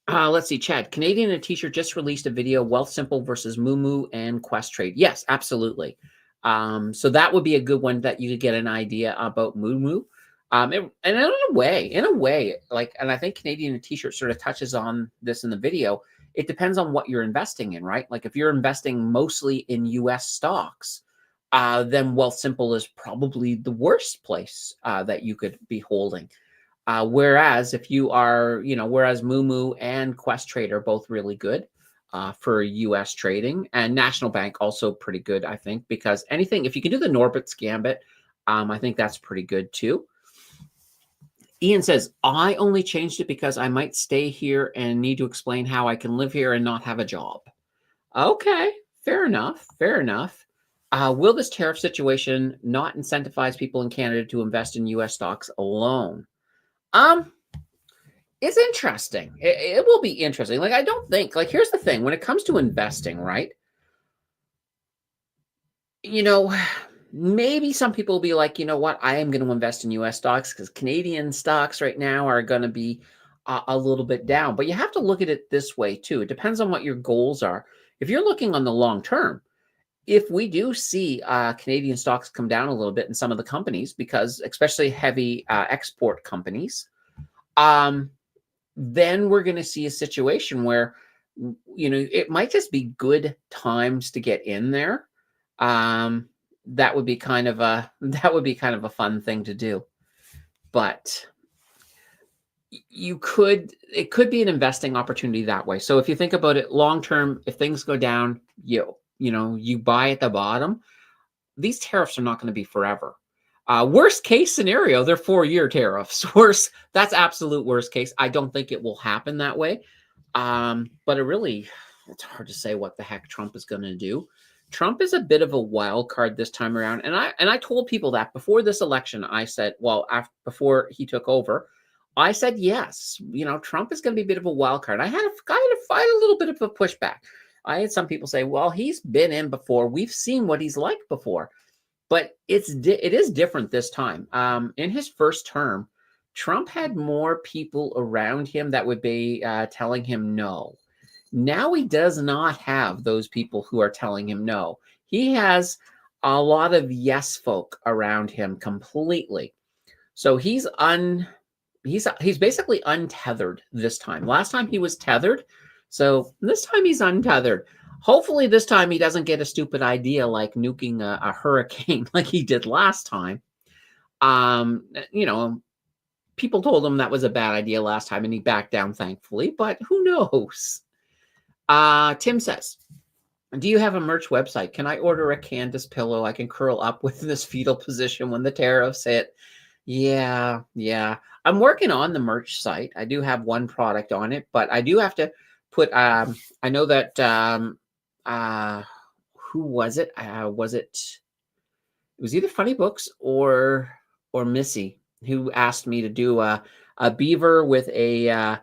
Let's see, Chad. Canadian and T-shirt just released a video, Wealth Simple versus Moomoo and Quest Trade. Yes, absolutely. So that would be a good one that you could get an idea about Moomoo. And in a way, like, and I think Canadian and T-shirt sort of touches on this in the video. It depends on what you're investing in, right? Like if you're investing mostly in U.S. stocks, then Wealth Simple is probably the worst place that you could be holding. Whereas if you are, whereas Moomoo and Quest Trade are both really good for US trading, and National Bank also pretty good, I think, because if you can do the Norbit's Gambit, I think that's pretty good too. Ian says, I only changed it because I might stay here and need to explain how I can live here and not have a job. Okay, fair enough. Fair enough. Will this tariff situation not incentivize people in Canada to invest in US stocks alone? It's interesting. It will be interesting. Like, I don't think, like, here's the thing. When it comes to investing, right? Maybe some people will be like, you know what? I am going to invest in US stocks because Canadian stocks right now are going to be a little bit down. But you have to look at it this way, too. It depends on what your goals are. If you're looking on the long term, if we do see Canadian stocks come down a little bit in some of the companies, because especially heavy export companies, then we're going to see a situation where, it might just be good times to get in there. That would be kind of a fun thing to do. But it could be an investing opportunity that way. So if you think about it long term, if things go down, you buy at the bottom. These tariffs are not going to be forever. Worst case scenario, they're 4-year tariffs. That's absolute worst case. I don't think it will happen that way. But it's hard to say what the heck Trump is going to do. Trump is a bit of a wild card this time around. And I told people that before this election. I said, before he took over, I said, yes, Trump is going to be a bit of a wild card. I had to fight a little bit of a pushback. I had some people say, well, he's been in before. We've seen what he's like before. But it is different this time. In his first term, Trump had more people around him that would be telling him no. Now he does not have those people who are telling him no. He has a lot of yes folk around him completely. So he's basically untethered this time. Last time he was tethered. So this time he's untethered. Hopefully this time he doesn't get a stupid idea like nuking a hurricane like he did last time. People told him that was a bad idea last time and he backed down, thankfully, but who knows? Tim says, do you have a merch website? Can I order a Candace pillow? I can curl up with this fetal position when the tariffs hit. Yeah. I'm working on the merch site. I do have one product on it, but I do have to put, I know that, who was it? It was either Funny Books or Missy who asked me to do a beaver with a,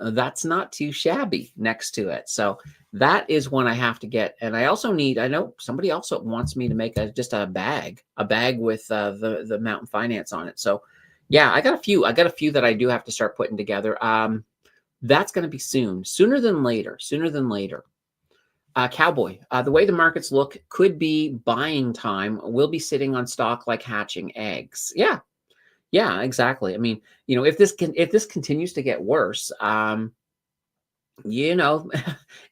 that's not too shabby next to it. So that is one I have to get. And I know somebody also wants me to make just a bag with the Mountain Finance on it. So yeah, I got a few that I do have to start putting together. That's going to be sooner than later. Cowboy, the way the markets look could be buying time. We'll be sitting on stock like hatching eggs. Yeah, exactly. I mean, if this continues to get worse, if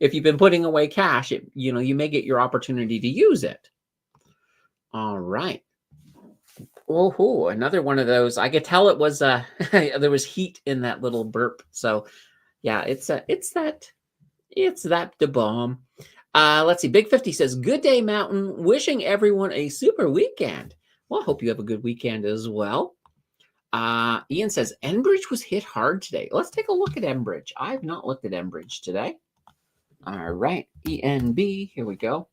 you've been putting away cash, you may get your opportunity to use it. All right. Oh, another one of those. I could tell it was there was heat in that little burp. So yeah, it's that the bomb. Let's see. Big 50 says, good day, Mountain. Wishing everyone a super weekend. Well, I hope you have a good weekend as well. Ian says Enbridge was hit hard today. Let's take a look at Enbridge. I've not looked at Enbridge today. All right, ENB, here we go.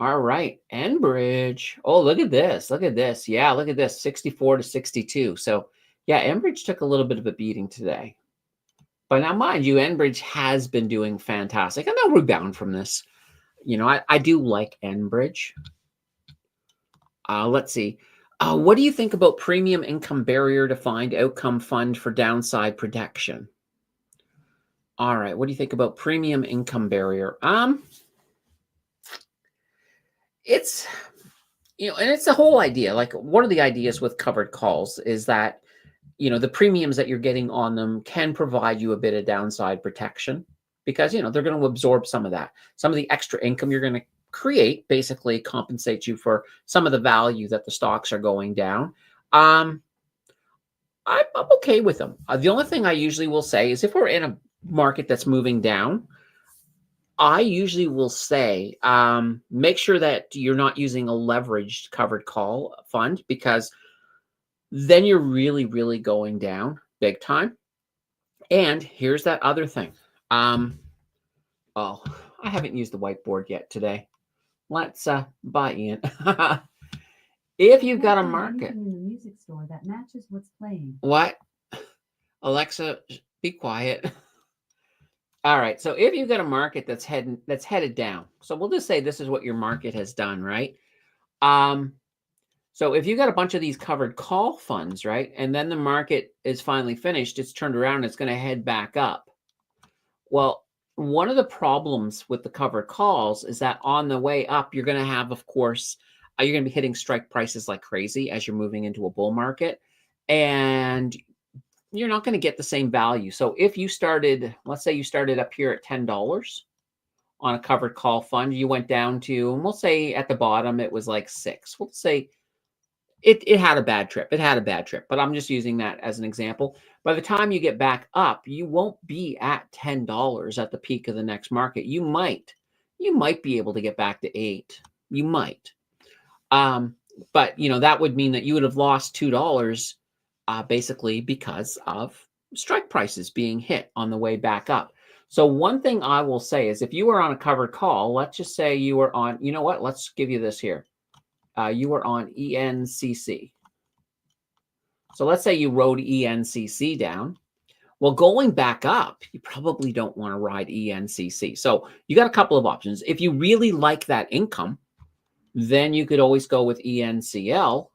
All right, Enbridge. Oh, look at this. Look at this. Yeah, look at this, 64 to 62. So, yeah, Enbridge took a little bit of a beating today. But now, mind you, Enbridge has been doing fantastic, and they'll rebound from this. You know, I do like Enbridge. Let's see. What do you think about premium income barrier defined outcome fund for downside protection? All right. What do you think about premium income barrier? It's, you know, and it's the whole idea. Like, one of the ideas with covered calls is that, you know, the premiums that you're getting on them can provide you a bit of downside protection because, you know, they're going to absorb some of that. Some of the extra income you're going to create basically compensates you for some of the value that the stocks are going down. I'm okay with them. The only thing I usually will say is if we're in a market that's moving down, I usually will say make sure that you're not using a leveraged covered call fund because then you're really, really going down big time. And here's that other thing. Oh, I haven't used the whiteboard yet today. Let's buy in. If you've got a market in the music store that matches what's playing. What? Alexa, be quiet. All right. So if you've got a market that's headed down, so we'll just say this is what your market has done, right? So if you got a bunch of these covered call funds, right, and then the market is finally finished, it's turned around, it's going to head back up. Well, one of the problems with the covered calls is that on the way up, you're going to have, of course, you're going to be hitting strike prices like crazy as you're moving into a bull market, and you're not going to get the same value. So if you started, let's say you started up here at $10 on a covered call fund, you went down to, and we'll say at the bottom, it was like 6. We'll say it had a bad trip. It had a bad trip, but I'm just using that as an example. By the time you get back up, you won't be at $10 at the peak of the next market. You might be able to get back to 8. You might. But you know, that would mean that you would have lost $2 basically because of strike prices being hit on the way back up. So one thing I will say is if you were on a covered call, let's just say you were on, you know what, let's give you this here. You were on ENCC. So let's say you rode ENCC down. Well, going back up, you probably don't want to ride ENCC. So you got a couple of options. If you really like that income, then you could always go with ENCL.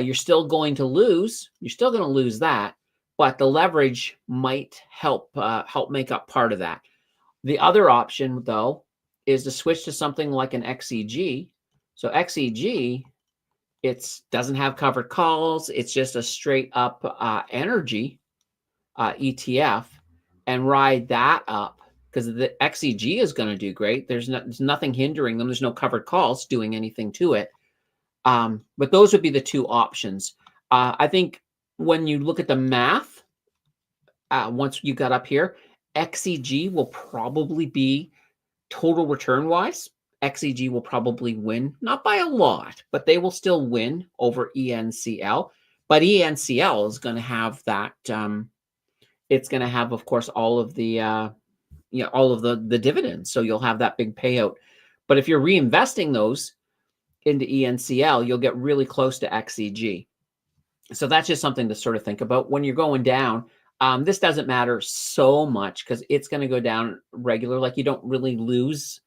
You're still going to lose. You're still going to lose that, but the leverage might help make up part of that. The other option, though, is to switch to something like an XEG. So XEG, it doesn't have covered calls. It's just a straight up energy ETF, and ride that up because the XEG is going to do great. There's nothing hindering them. There's no covered calls doing anything to it. But those would be the two options. I think when you look at the math, once you got up here, XEG will probably be total return wise. XEG will probably win, not by a lot, but they will still win over ENCL. But ENCL is going to have that. It's going to have, of course, all of the all of the dividends. So you'll have that big payout. But if you're reinvesting those into ENCL, you'll get really close to XEG. So that's just something to sort of think about when you're going down. This doesn't matter so much because it's going to go down regular. Like you don't really lose.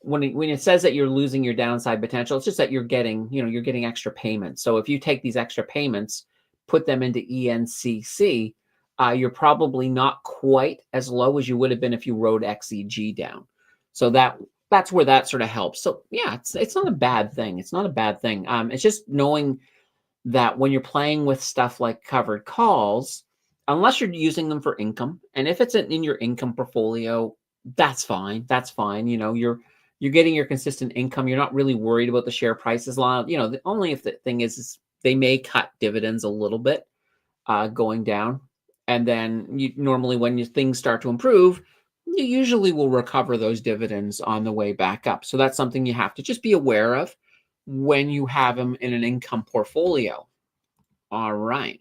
When it says that you're losing your downside potential, it's just that you're getting extra payments. So if you take these extra payments, put them into ENCC, you're probably not quite as low as you would have been if you rode XEG down. So that's where that sort of helps. So yeah, it's not a bad thing. It's not a bad thing. It's just knowing that when you're playing with stuff like covered calls, unless you're using them for income, and if it's in your income portfolio, that's fine. That's fine. You know, you're getting your consistent income. You're not really worried about the share prices. You know, only if the thing is they may cut dividends a little bit going down. And then normally when things start to improve, you usually will recover those dividends on the way back up. So that's something you have to just be aware of when you have them in an income portfolio. All right.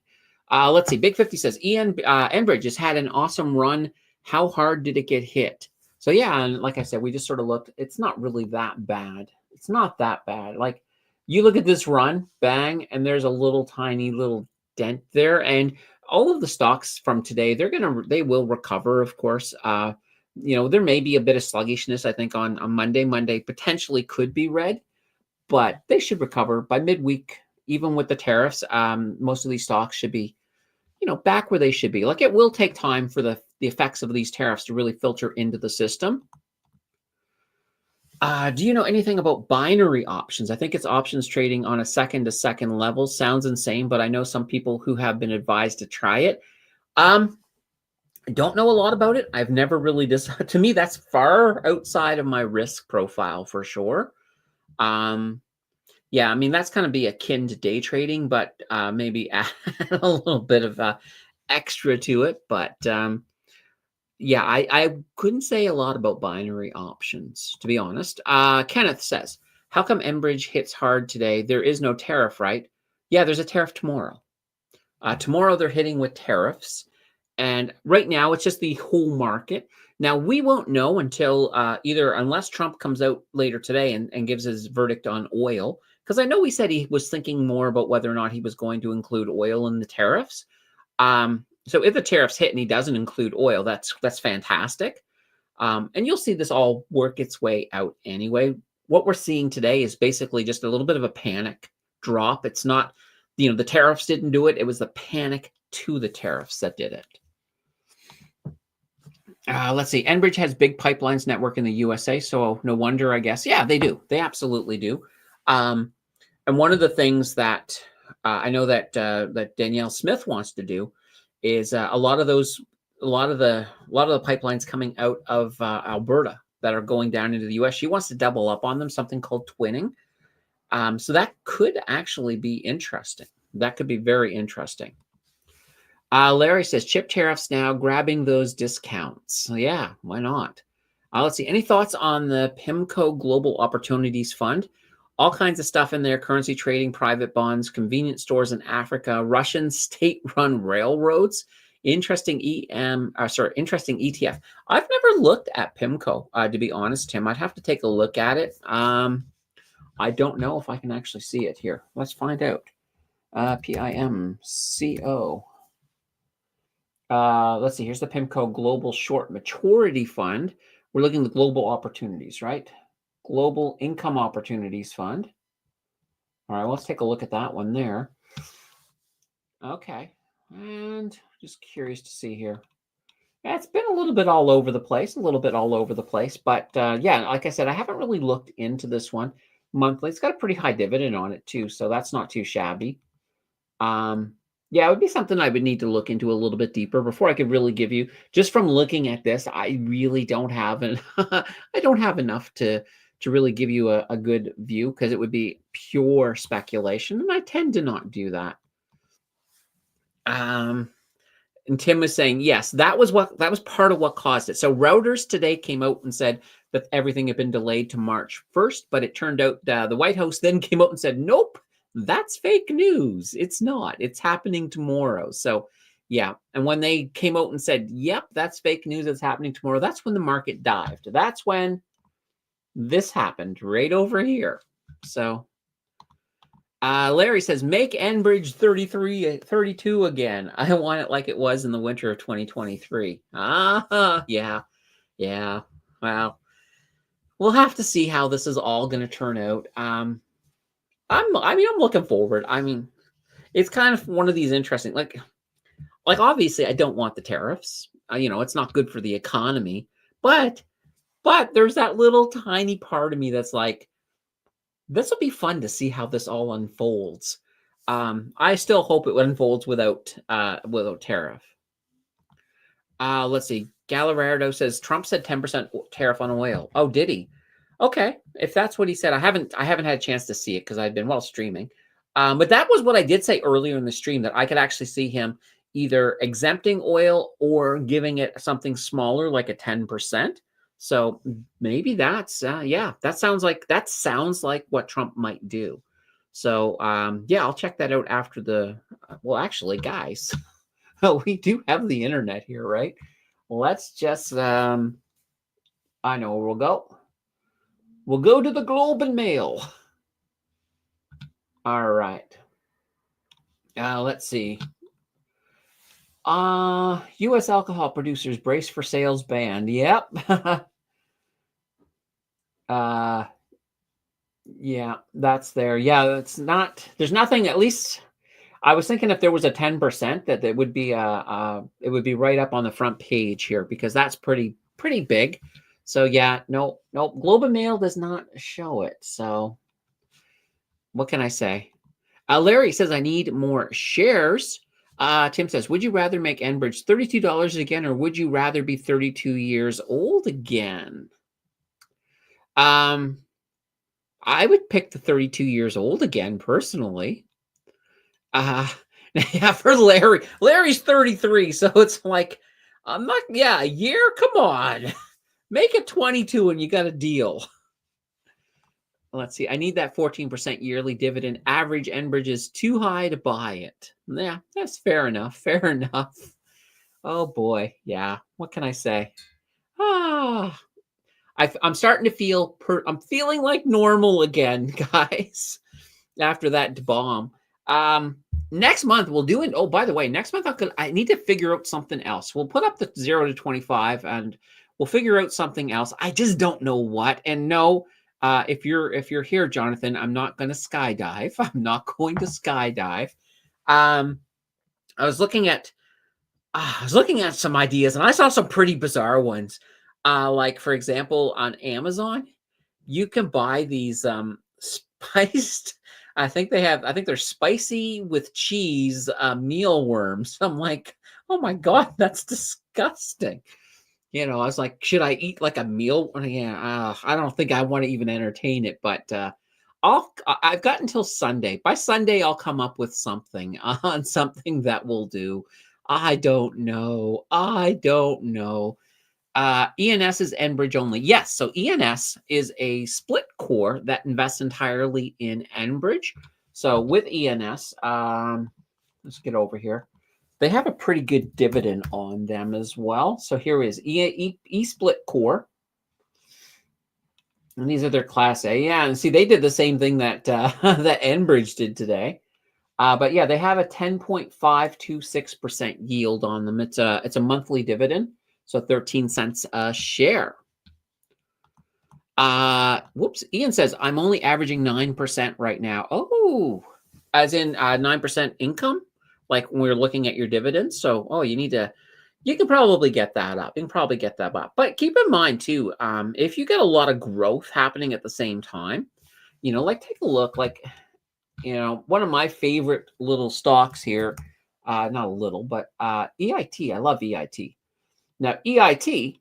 Let's see. Big 50 says, Enbridge has had an awesome run. How hard did it get hit? So yeah, and like I said, we just sort of looked. It's not really that bad. It's not that bad. Like you look at this run, bang, and there's a little tiny little dent there. And all of the stocks from today, they will recover, of course. There may be a bit of sluggishness, I think, on Monday. Monday potentially could be red, but they should recover by midweek. Even with the tariffs, most of these stocks should be, back where they should be. Like it will take time for the effects of these tariffs to really filter into the system. Do you know anything about binary options? I think it's options trading on a second-to-second level. Sounds insane, but I know some people who have been advised to try it. I don't know a lot about it. I've never really to me, that's far outside of my risk profile for sure. Yeah, I mean, that's kind of be akin to day trading, but maybe add a little bit of extra to it. But yeah, I couldn't say a lot about binary options, to be honest. Kenneth says, how come Enbridge hits hard today? There is no tariff, right? Yeah, there's a tariff tomorrow. Tomorrow they're hitting with tariffs. And right now it's just the whole market. Now, we won't know until unless Trump comes out later today and gives his verdict on oil. Because I know he said he was thinking more about whether or not he was going to include oil in the tariffs. So if the tariffs hit and he doesn't include oil, that's fantastic. And you'll see this all work its way out anyway. What we're seeing today is basically just a little bit of a panic drop. It's not, the tariffs didn't do it. It was the panic to the tariffs that did it. Let's see. Enbridge has big pipelines network in the USA, so no wonder, I guess. Yeah, they do. They absolutely do. And one of the things that I know that Danielle Smith wants to do is a lot of the pipelines coming out of Alberta that are going down into the US. She wants to double up on them, something called twinning. So that could actually be interesting. That could be very interesting. Larry says, chip tariffs now grabbing those discounts. So yeah, why not? Let's see. Any thoughts on the PIMCO Global Opportunities Fund? All kinds of stuff in there: currency trading, private bonds, convenience stores in Africa, Russian state-run railroads. Interesting interesting ETF. I've never looked at PIMCO, to be honest, Tim. I'd have to take a look at it. I don't know if I can actually see it here. Let's find out. PIMCO. Let's see. Here's the PIMCO Global Short Maturity Fund. We're looking at the global opportunities, right? Global Income Opportunities Fund. All right, let's take a look at that one there. Okay, and just curious to see here. Yeah, it's been a little bit all over the place, but yeah, like I said, I haven't really looked into this one monthly. It's got a pretty high dividend on it too, so that's not too shabby. Yeah, it would be something I would need to look into a little bit deeper before I could really give you, just from looking at this, I really don't have I don't have enough to really give you a good view, because it would be pure speculation, and I tend to not do that. And Tim was saying, yes, that was part of what caused it. So Reuters today came out and said that everything had been delayed to March 1st, but it turned out the White House then came out and said, nope, that's fake news. It's not. It's happening tomorrow. So yeah. And when they came out and said, yep, that's fake news, it's happening tomorrow, that's when the market dived. That's when this happened right over here. So Larry says, make Enbridge 32 again. I want it like it was in the winter of 2023. Yeah. Well, we'll have to see how this is all going to turn out. I'm looking forward. I mean, it's kind of one of these interesting, like obviously I don't want the tariffs. It's not good for the economy, but there's that little tiny part of me that's like, this will be fun to see how this all unfolds. I still hope it unfolds without tariff. Let's see. Gallardo says Trump said 10% tariff on oil. Oh, did he? Okay, if that's what he said, I haven't had a chance to see it because I've been streaming. But that was what I did say earlier in the stream, that I could actually see him either exempting oil or giving it something smaller, like a 10%. So maybe that's that sounds like what Trump might do. So yeah, I'll check that out after the. Well, actually, guys, we do have the internet here, right? Let's just. I know where we'll go. We'll go to the Globe and Mail. All right. Let's see. U.S. alcohol producers brace for sales ban. Yep. Yeah, that's there. Yeah, it's not. There's nothing. At least I was thinking if there was a 10% that it would be it would be right up on the front page here because that's pretty big. So yeah, no, Globe and Mail does not show it. So what can I say? Larry says I need more shares. Tim says, would you rather make Enbridge $32 again, or would you rather be 32 years old again? I would pick the 32 years old again, personally. Yeah, for Larry. Larry's 33, so it's like, I'm not, yeah, a year? Come on. Make it 22 and you got a deal. Let's see. I need that 14% yearly dividend. Average Enbridge is too high to buy it. Yeah, that's fair enough. Fair enough. Oh, boy. Yeah. What can I say? I'm starting to feel, I'm feeling like normal again, guys, after that bomb. Next month we'll do it. Oh, by the way, next month I need to figure out something else. We'll put up the 0 to 25 and we'll figure out something else. I just don't know what. And no, if you're here, Jonathan, I'm not going to skydive. I'm not going to skydive. I was looking at some ideas and I saw some pretty bizarre ones. Like for example, on Amazon, you can buy these spiced. I think they're spicy with cheese mealworms. I'm like, oh my God, that's disgusting. I was like, should I eat like a meal? Yeah, I don't think I want to even entertain it, but I've got until Sunday. By Sunday, I'll come up with something on something that will do. I don't know. ENS is Enbridge only. Yes, so ENS is a split core that invests entirely in Enbridge. So with ENS, let's get over here. They have a pretty good dividend on them as well. So here is E-split core. And these are their Class A. Yeah, and see, they did the same thing that that Enbridge did today. But yeah, they have a 10.526% yield on them. It's a monthly dividend. So 13 cents a share. Whoops. Ian says, I'm only averaging 9% right now. Oh, as in 9% income? Like when we're looking at your dividends. So, you can probably get that up. You can probably get that up. But keep in mind too, if you get a lot of growth happening at the same time, like take a look, like, one of my favorite little stocks here, not a little, but EIT. I love EIT. Now, EIT,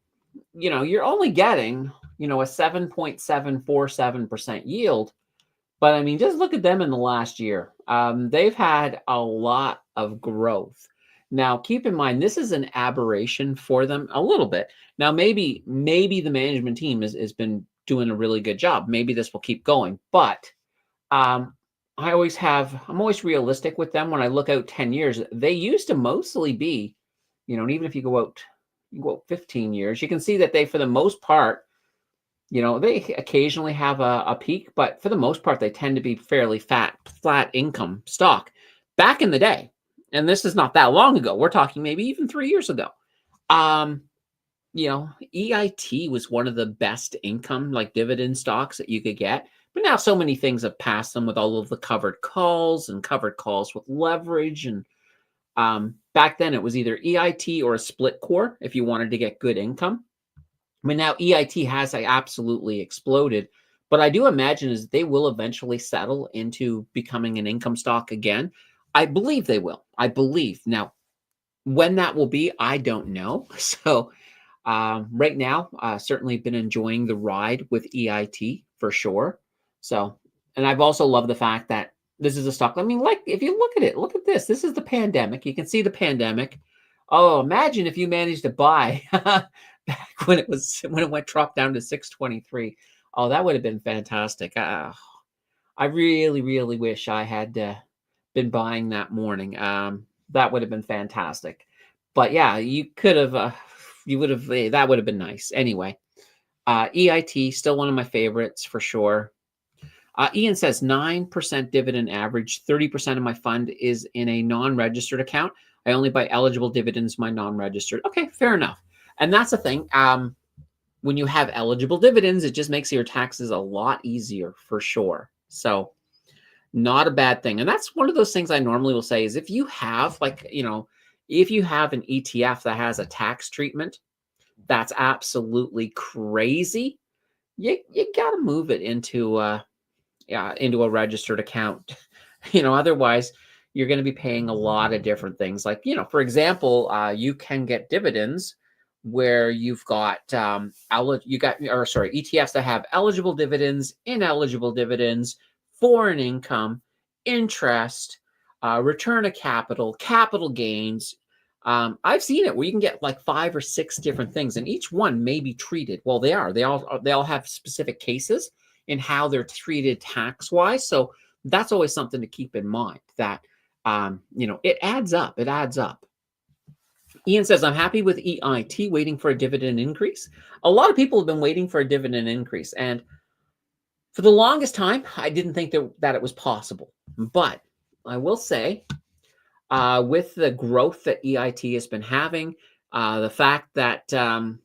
you're only getting, a 7.747% yield. But I mean, just look at them in the last year. They've had a lot of growth. Now, keep in mind, this is an aberration for them a little bit. Now, maybe the management team has been doing a really good job. Maybe this will keep going. But I'm always realistic with them when I look out 10 years. They used to mostly be, and even if you go out 15 years, you can see that they, for the most part, they occasionally have a peak, but for the most part, they tend to be fairly flat income stock. Back in the day, and this is not that long ago, we're talking maybe even 3 years ago, EIT was one of the best income, like dividend stocks that you could get. But now so many things have passed them with all of the covered calls and covered calls with leverage. And back then it was either EIT or a split core if you wanted to get good income. I mean, now EIT has absolutely exploded, but I do imagine is they will eventually settle into becoming an income stock again. I believe they will. I believe. Now, when that will be, I don't know. So right now, certainly been enjoying the ride with EIT for sure. So, and I've also loved the fact that this is a stock. I mean, like, if you look at it, look at this. This is the pandemic. You can see the pandemic. Oh, imagine if you managed to buy back when it dropped down to 623. Oh, that would have been fantastic. I I really, really wish I had been buying that morning. That would have been fantastic. But yeah, you could have, you would have, that would have been nice. Anyway, EIT, still one of my favorites for sure. Ian says 9% dividend average, 30% of my fund is in a non-registered account. I only buy eligible dividends, my non-registered. Okay, fair enough. And that's the thing. When you have eligible dividends, it just makes your taxes a lot easier for sure. So not a bad thing. And that's one of those things I normally will say is if you have if you have an ETF that has a tax treatment, that's absolutely crazy. You got to move it into a registered account. Otherwise you're going to be paying a lot of different things. Like, for example, you can get dividends where you've got ETFs that have eligible dividends, ineligible dividends, foreign income, interest, return of capital, capital gains. I've seen it where you can get like 5 or 6 different things, and each one may be treated. Well, they all have specific cases in how they're treated tax-wise. So that's always something to keep in mind that it adds up. It adds up. Ian says, I'm happy with EIT, waiting for a dividend increase. A lot of people have been waiting for a dividend increase. And for the longest time, I didn't think that it was possible. But I will say, with the growth that EIT has been having, the fact that that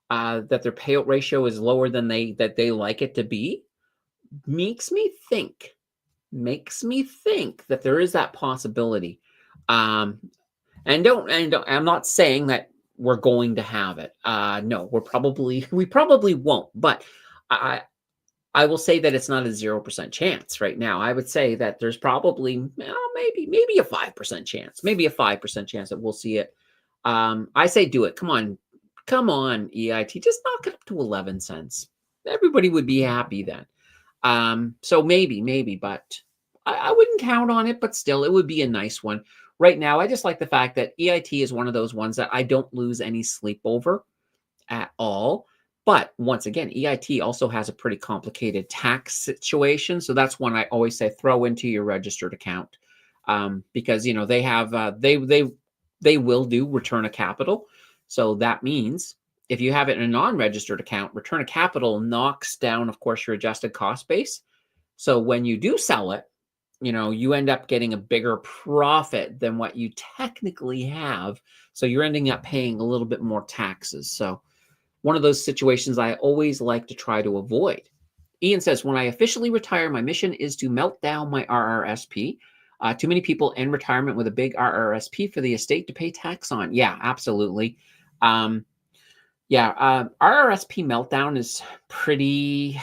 their payout ratio is lower than they like it to be, makes me think that there is that possibility. And I'm not saying that we're going to have it. No, we probably won't. But I will say that it's not a 0% chance right now. I would say that there's probably maybe a 5% chance, that we'll see it. I say do it. Come on, EIT, just knock it up to 11 cents. Everybody would be happy then. So maybe, but I wouldn't count on it, but still, it would be a nice one. Right now, I just like the fact that EIT is one of those ones that I don't lose any sleep over at all. But once again, EIT also has a pretty complicated tax situation. So that's one I always say throw into your registered account, because, they have, they will do return of capital. So that means if you have it in a non-registered account, return of capital knocks down, of course, your adjusted cost base. So when you do sell it, you end up getting a bigger profit than what you technically have. So you're ending up paying a little bit more taxes. So one of those situations I always like to try to avoid. Ian says, when I officially retire, my mission is to melt down my RRSP. Too many people in retirement with a big RRSP for the estate to pay tax on. Yeah, absolutely. RRSP meltdown is pretty,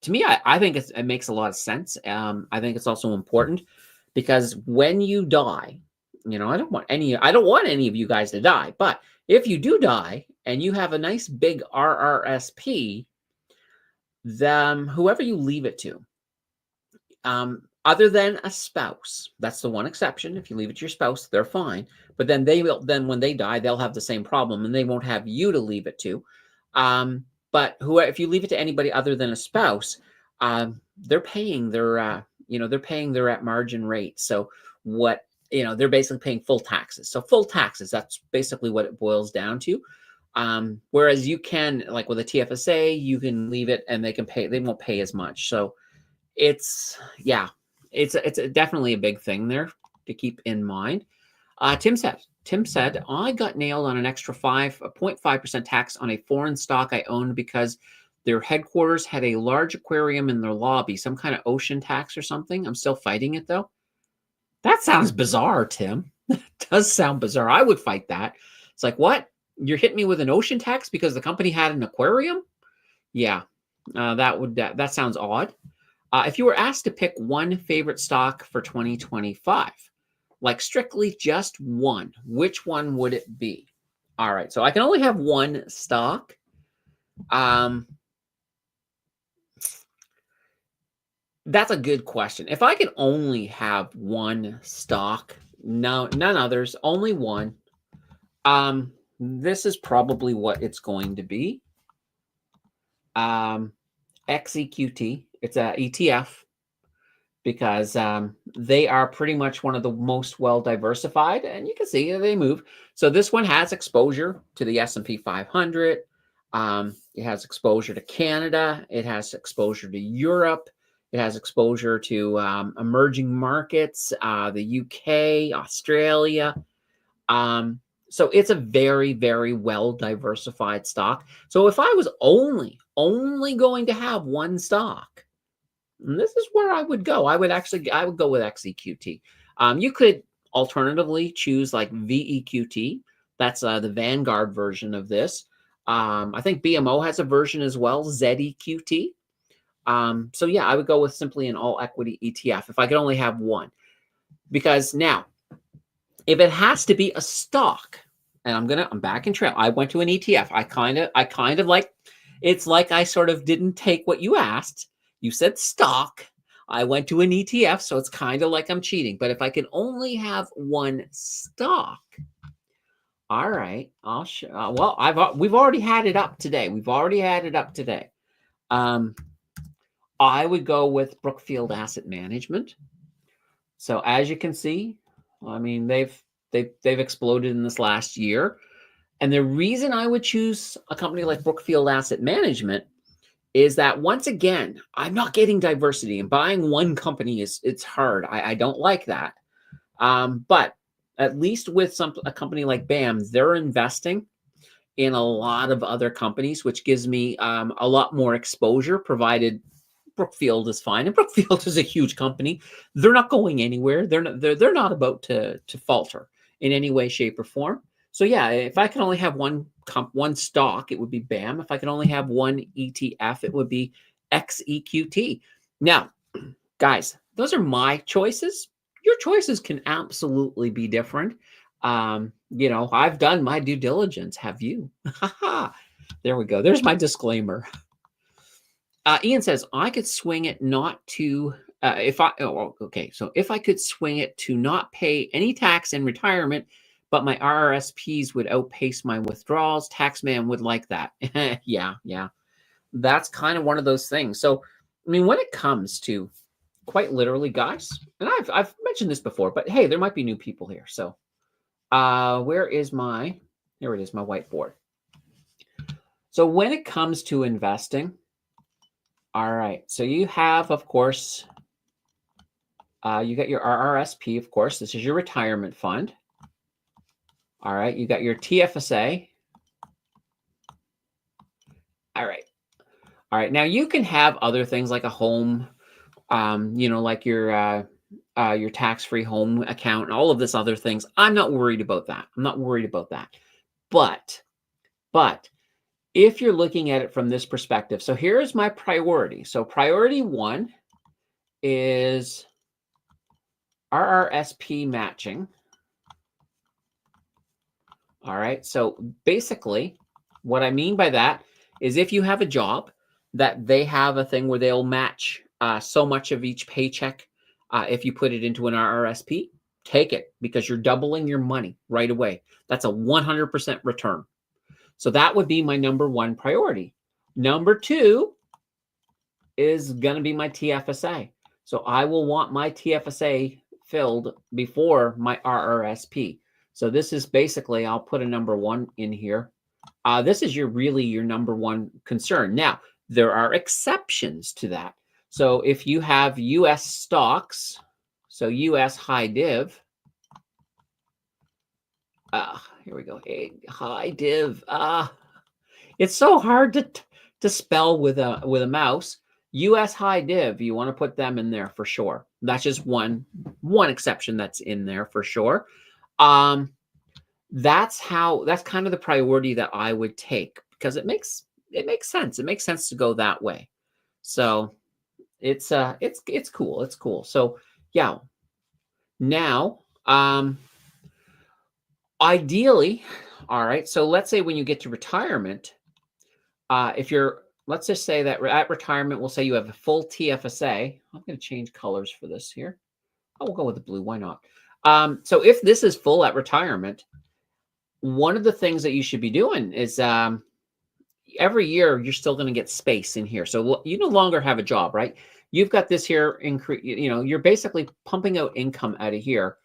to me, I think it makes a lot of sense. I think it's also important because when you die, I don't want any of you guys to die, but if you do die and you have a nice big RRSP, then whoever you leave it to, other than a spouse, that's the one exception. If you leave it to your spouse, they're fine. But then when they die, they'll have the same problem and they won't have you to leave it to. But if you leave it to anybody other than a spouse, they're paying their at margin rate. So they're basically paying full taxes. So full taxes, that's basically what it boils down to. Whereas you can, like with a TFSA, you can leave it and they won't pay as much. So it's definitely a big thing there to keep in mind. Tim said, I got nailed on an extra 0.5% tax on a foreign stock I owned because their headquarters had a large aquarium in their lobby, some kind of ocean tax or something. I'm still fighting it though. That sounds bizarre, Tim. That does sound bizarre. I would fight that. It's like, what? You're hitting me with an ocean tax because the company had an aquarium? Yeah, that sounds odd. If you were asked to pick one favorite stock for 2025, like strictly just one, which one would it be? All right, so I can only have one stock. That's a good question. If I could only have one stock, none others, only one, this is probably what it's going to be. XEQT. It's a ETF. because they are pretty much one of the most well diversified, and you can see they move. So this one has exposure to the S&P 500. It has exposure to Canada. It has exposure to Europe. It has exposure to emerging markets, the UK, Australia. So it's a very, very well diversified stock. So if I was only going to have one stock, this is where I would go. I would go with XEQT. You could alternatively choose like VEQT. That's the Vanguard version of this. I think BMO has a version as well, ZEQT. So yeah, I would go with simply an all equity ETF if I could only have one. Because now, if it has to be a stock, and I'm back in trail. I went to an ETF. I kind of like, it's like I sort of didn't take what you asked. You said stock. I went to an ETF, so it's kind of like I'm cheating. But if I can only have one stock, all right, I'll show. Well, we've already had it up today. I would go with Brookfield Asset Management. So as you can see, I mean, they've exploded in this last year. And the reason I would choose a company like Brookfield Asset Management is that, once again, I'm not getting diversity, and buying one company it's hard. I don't like that. But at least with a company like BAM, they're investing in a lot of other companies, which gives me a lot more exposure, provided Brookfield is fine. And Brookfield is a huge company. They're not going anywhere. They're not about to falter in any way, shape, or form. So yeah, if I can only have one stock, it would be BAM. If I can only have one ETF, it would be XEQT. Now, guys, those are my choices. Your choices can absolutely be different. I've done my due diligence. Have you? There we go. There's my disclaimer. Ian says, I could swing it not to, if I could swing it to not pay any tax in retirement, but my RRSPs would outpace my withdrawals. Taxman would like that. Yeah. That's kind of one of those things. So, I mean, when it comes to, quite literally, guys, and I've mentioned this before, but hey, there might be new people here. So, here it is, my whiteboard. So when it comes to investing, all right, so you have, of course, you got your RRSP, of course. This is your retirement fund. All right, you got your TFSA. All right. Now you can have other things like a home, like your tax-free home account and all of this other things. I'm not worried about that. But if you're looking at it from this perspective, so here's my priority. So priority one is RRSP matching. All right. So basically, what I mean by that is, if you have a job that they have a thing where they'll match so much of each paycheck, if you put it into an RRSP, take it, because you're doubling your money right away. That's a 100% return. So that would be my number one priority. Number two is going to be my TFSA. So I will want my TFSA filled before my RRSP. So this is basically, I'll put a number one in here. This is your number one concern. Now, there are exceptions to that. So if you have U.S. stocks, so U.S. high div, here we go. High div. It's so hard to spell with a mouse. U.S. high div. You want to put them in there for sure. That's just one exception that's in there for sure. That's kind of the priority that I would take, because it makes sense. It makes sense to go that way. So it's cool. It's cool. So yeah. Now, ideally, all right. So let's say when you get to retirement, let's just say that at retirement, we'll say you have a full TFSA. I'm going to change colors for this here. We'll go with the blue. Why not? So if this is full at retirement, one of the things that you should be doing is every year you're still going to get space in here. So you no longer have a job, right? you've got this here increase. You know, you're basically pumping out income out of here.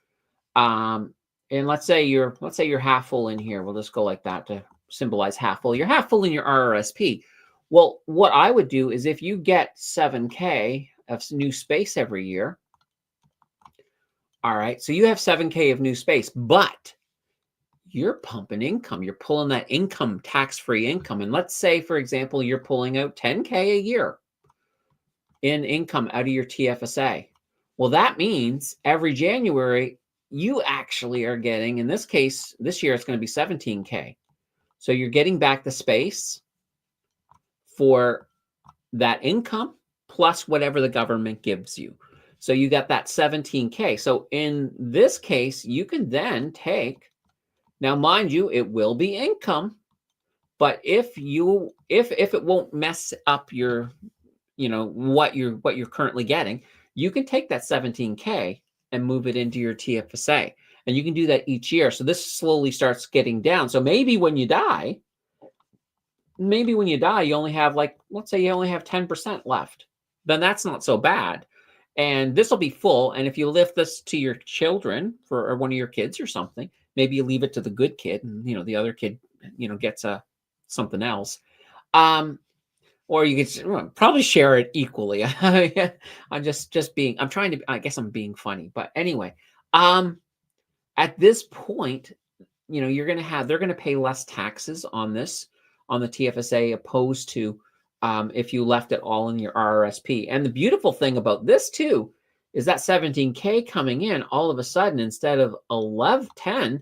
And let's say you're half full in here. We'll just go like that to symbolize half full. You're half full in your RRSP. Well, what I would do is if you get 7K of new space every year, all right, so you have 7K of new space, but you're pumping income. You're pulling that income, tax-free income. And let's say, for example, you're pulling out 10K a year in income out of your TFSA. Well, that means every January, you actually are getting, in this case, this year it's going to be 17K. So you're getting back the space for that income plus whatever the government gives you. So you got that 17K. So in this case, you can then take, now mind you, it will be income, but if it won't mess up your, you know, what you're currently getting, you can take that 17K and move it into your TFSA. And you can do that each year. So this slowly starts getting down. So maybe when you die, you only have, like, let's say you only have 10% left. Then that's not so bad. And this will be full. And if you lift this to your children or one of your kids or something, maybe you leave it to the good kid and, you know, the other kid, you know, gets something else. Or you could probably share it equally. I'm just being, I'm trying to, I guess I'm being funny, but anyway, at this point, you know, they're going to pay less taxes on this, on the TFSA, opposed to if you left it all in your RRSP. And the beautiful thing about this too, is that 17K coming in all of a sudden, instead of 10K,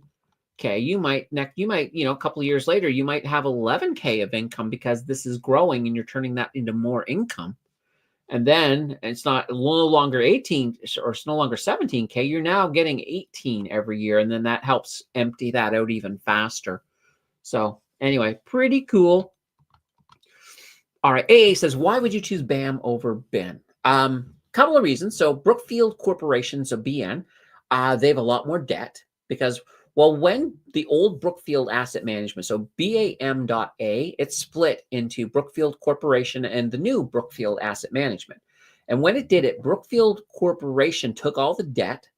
you might, you know, a couple of years later, you might have 11K of income because this is growing and you're turning that into more income. And then it's no longer 18 or it's no longer 17K. You're now getting 18 every year. And then that helps empty that out even faster. So anyway, pretty cool. All right. AA says, why would you choose BAM over BEN? Couple of reasons. So Brookfield Corporation, so BN, they have a lot more debt because, well, when the old Brookfield Asset Management, so BAM.A, it's split into Brookfield Corporation and the new Brookfield Asset Management. And when it did it, Brookfield Corporation took all the debt,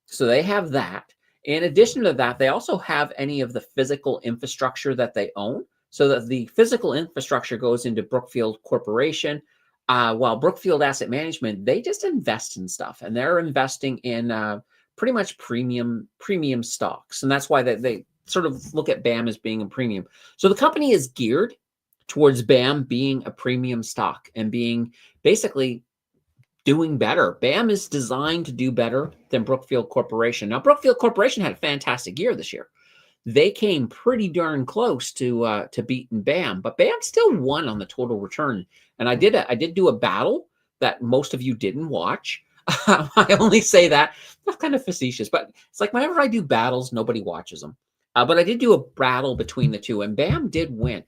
so they have that. In addition to that, they also have any of the physical infrastructure that they own, so that the physical infrastructure goes into Brookfield Corporation, while Brookfield Asset Management, they just invest in stuff, and they're investing in pretty much premium stocks. And that's why they sort of look at BAM as being a premium. So the company is geared towards BAM being a premium stock and being basically doing better. BAM is designed to do better than Brookfield Corporation. Now, Brookfield Corporation had a fantastic year this year. They came pretty darn close to beating BAM, but BAM still won on the total return. And I did do a battle that most of you didn't watch. I only say that, that's kind of facetious, but it's like whenever I do battles, nobody watches them. But I did do a battle between the two, and BAM did win.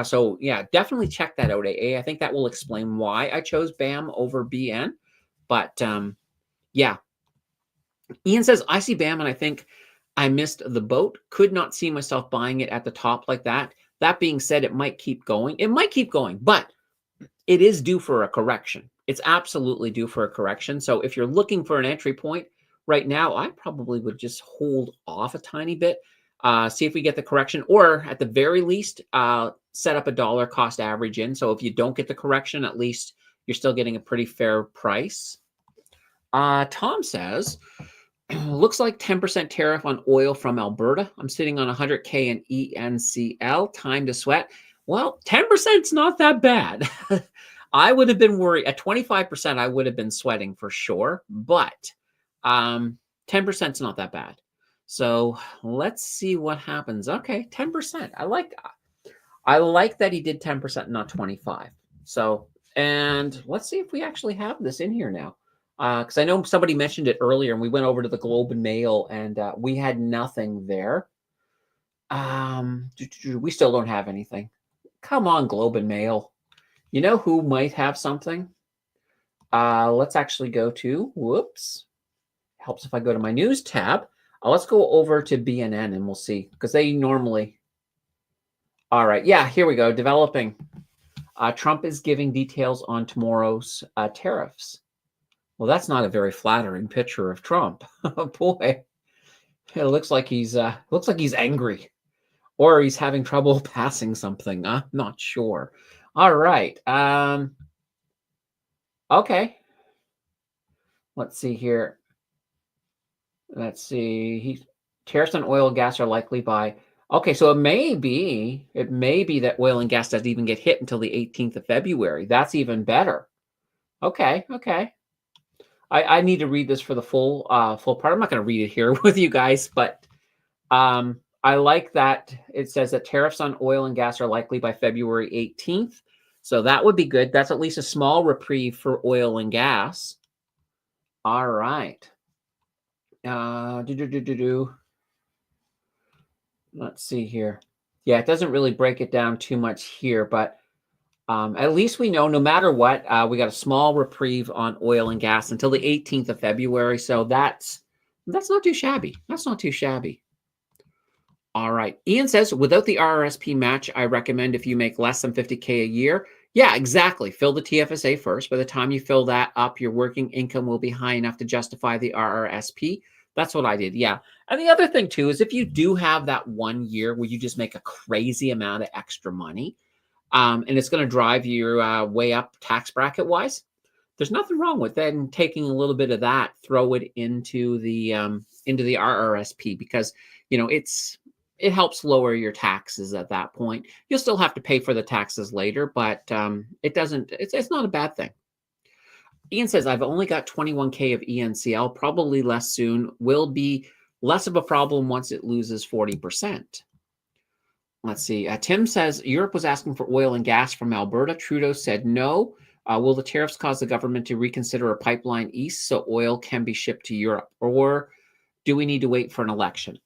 So yeah, definitely check that out, AA. I think that will explain why I chose BAM over BN. But yeah, Ian says, I see BAM and I think I missed the boat. Could not see myself buying it at the top like that. That being said, it might keep going. It might keep going, but it is due for a correction. It's absolutely due for a correction. So if you're looking for an entry point right now, I probably would just hold off a tiny bit, see if we get the correction, or at the very least, set up a dollar cost average in. So if you don't get the correction, at least you're still getting a pretty fair price. Tom says, looks like 10% tariff on oil from Alberta. I'm sitting on 100K in ENCL. Time to sweat. Well, 10% is not that bad. I would have been worried. At 25%, I would have been sweating for sure. But 10% is not that bad. So let's see what happens. Okay, 10%. I like that he did 10%, not 25. So, and let's see if we actually have this in here now. Because I know somebody mentioned it earlier, and we went over to the Globe and Mail, and we had nothing there. We still don't have anything. Come on, Globe and Mail. You know who might have something? Let's actually go to, whoops. Helps if I go to my news tab. Let's go over to BNN and we'll see, because they normally. All right. Yeah, here we go. Developing. Trump is giving details on tomorrow's tariffs. Well, that's not a very flattering picture of Trump. Oh boy, it looks like he's angry, or he's having trouble passing something. I'm not sure. All right. Okay. Let's see here. Let's see. Tariffs on oil and gas are likely by. Okay, so it may be that oil and gas doesn't even get hit until the 18th of February. That's even better. Okay, okay. I need to read this for the full part. I'm not going to read it here with you guys, but I like that it says that tariffs on oil and gas are likely by February 18th. So that would be good. That's at least a small reprieve for oil and gas. All right. Let's see here. Yeah, it doesn't really break it down too much here, but at least we know no matter what, we got a small reprieve on oil and gas until the 18th of February. So that's not too shabby. That's not too shabby. All right. Ian says, without the RRSP match, I recommend if you make less than 50K a year. Yeah, exactly. Fill the TFSA first. By the time you fill that up, your working income will be high enough to justify the RRSP. That's what I did. Yeah. And the other thing, too, is if you do have that 1 year where you just make a crazy amount of extra money, and it's going to drive your way up tax bracket wise, there's nothing wrong with then taking a little bit of that, throw it into the RRSP, because it helps lower your taxes at that point. You'll still have to pay for the taxes later, but it's not a bad thing. Ian says, I've only got 21K of ENCL, probably less soon, will be less of a problem once it loses 40%. Let's see. Tim says, Europe was asking for oil and gas from Alberta. Trudeau said no. Will the tariffs cause the government to reconsider a pipeline east so oil can be shipped to Europe? Or do we need to wait for an election?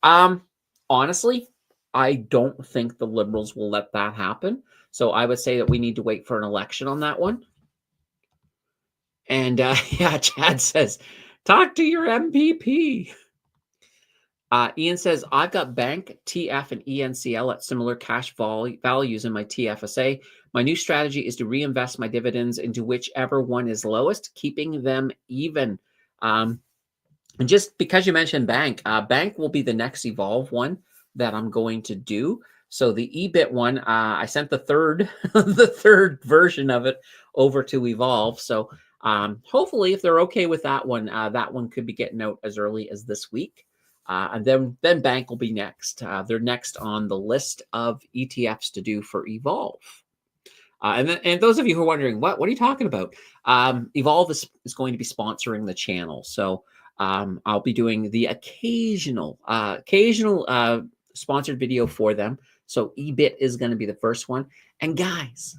Honestly, I don't think the Liberals will let that happen. So I would say that we need to wait for an election on that one. And yeah, Chad says, talk to your MPP. Ian says, I've got bank, TF, and ENCL at similar cash values in my TFSA. My new strategy is to reinvest my dividends into whichever one is lowest, keeping them even. And just because you mentioned bank, bank will be the next Evolve one that I'm going to do. So the EBIT one, I sent the third the third version of it over to Evolve. So hopefully, if they're okay with that one could be getting out as early as this week. And then bank will be next. They're next on the list of ETFs to do for Evolve. And those of you who are wondering, what are you talking about? Evolve is going to be sponsoring the channel. So I'll be doing the occasional sponsored video for them. So EBIT is going to be the first one. And guys,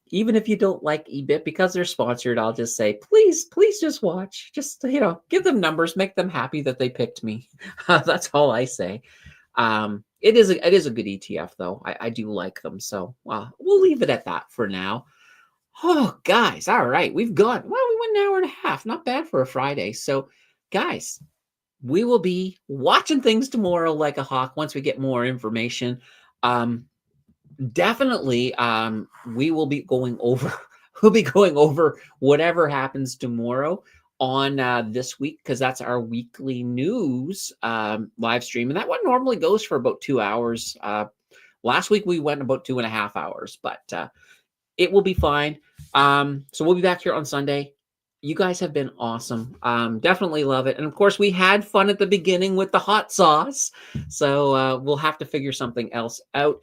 even if you don't like EBIT because they're sponsored, I'll just say, please just watch. Just, give them numbers, make them happy that they picked me. That's all I say. It is a good ETF, though. I do like them. So we'll leave it at that for now. Oh, guys. All right. We went an hour and a half. Not bad for a Friday. So, guys, we will be watching things tomorrow like a hawk once we get more information. Definitely, we will be going over. We'll be going over whatever happens tomorrow on this week, because that's our weekly news live stream, and that one normally goes for about 2 hours. Last week we went about 2.5 hours, but it will be fine. So we'll be back here on Sunday. You guys have been awesome. Definitely love it. And of course, we had fun at the beginning with the hot sauce. So we'll have to figure something else out.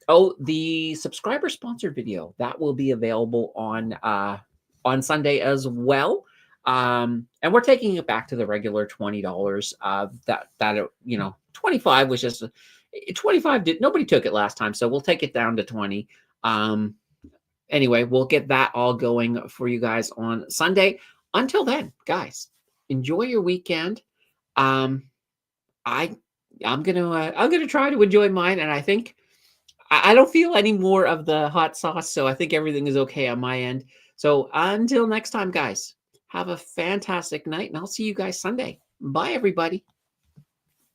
Oh, the subscriber sponsored video that will be available on Sunday as well. And we're taking it back to the regular $20. That 25 was just 25. Nobody took it last time, so we'll take it down to 20. Anyway, we'll get that all going for you guys on Sunday. Until then, guys, enjoy your weekend. I'm gonna try to enjoy mine, and I think I don't feel any more of the hot sauce, so I think everything is okay on my end. So until next time, guys, have a fantastic night, and I'll see you guys Sunday. Bye, everybody.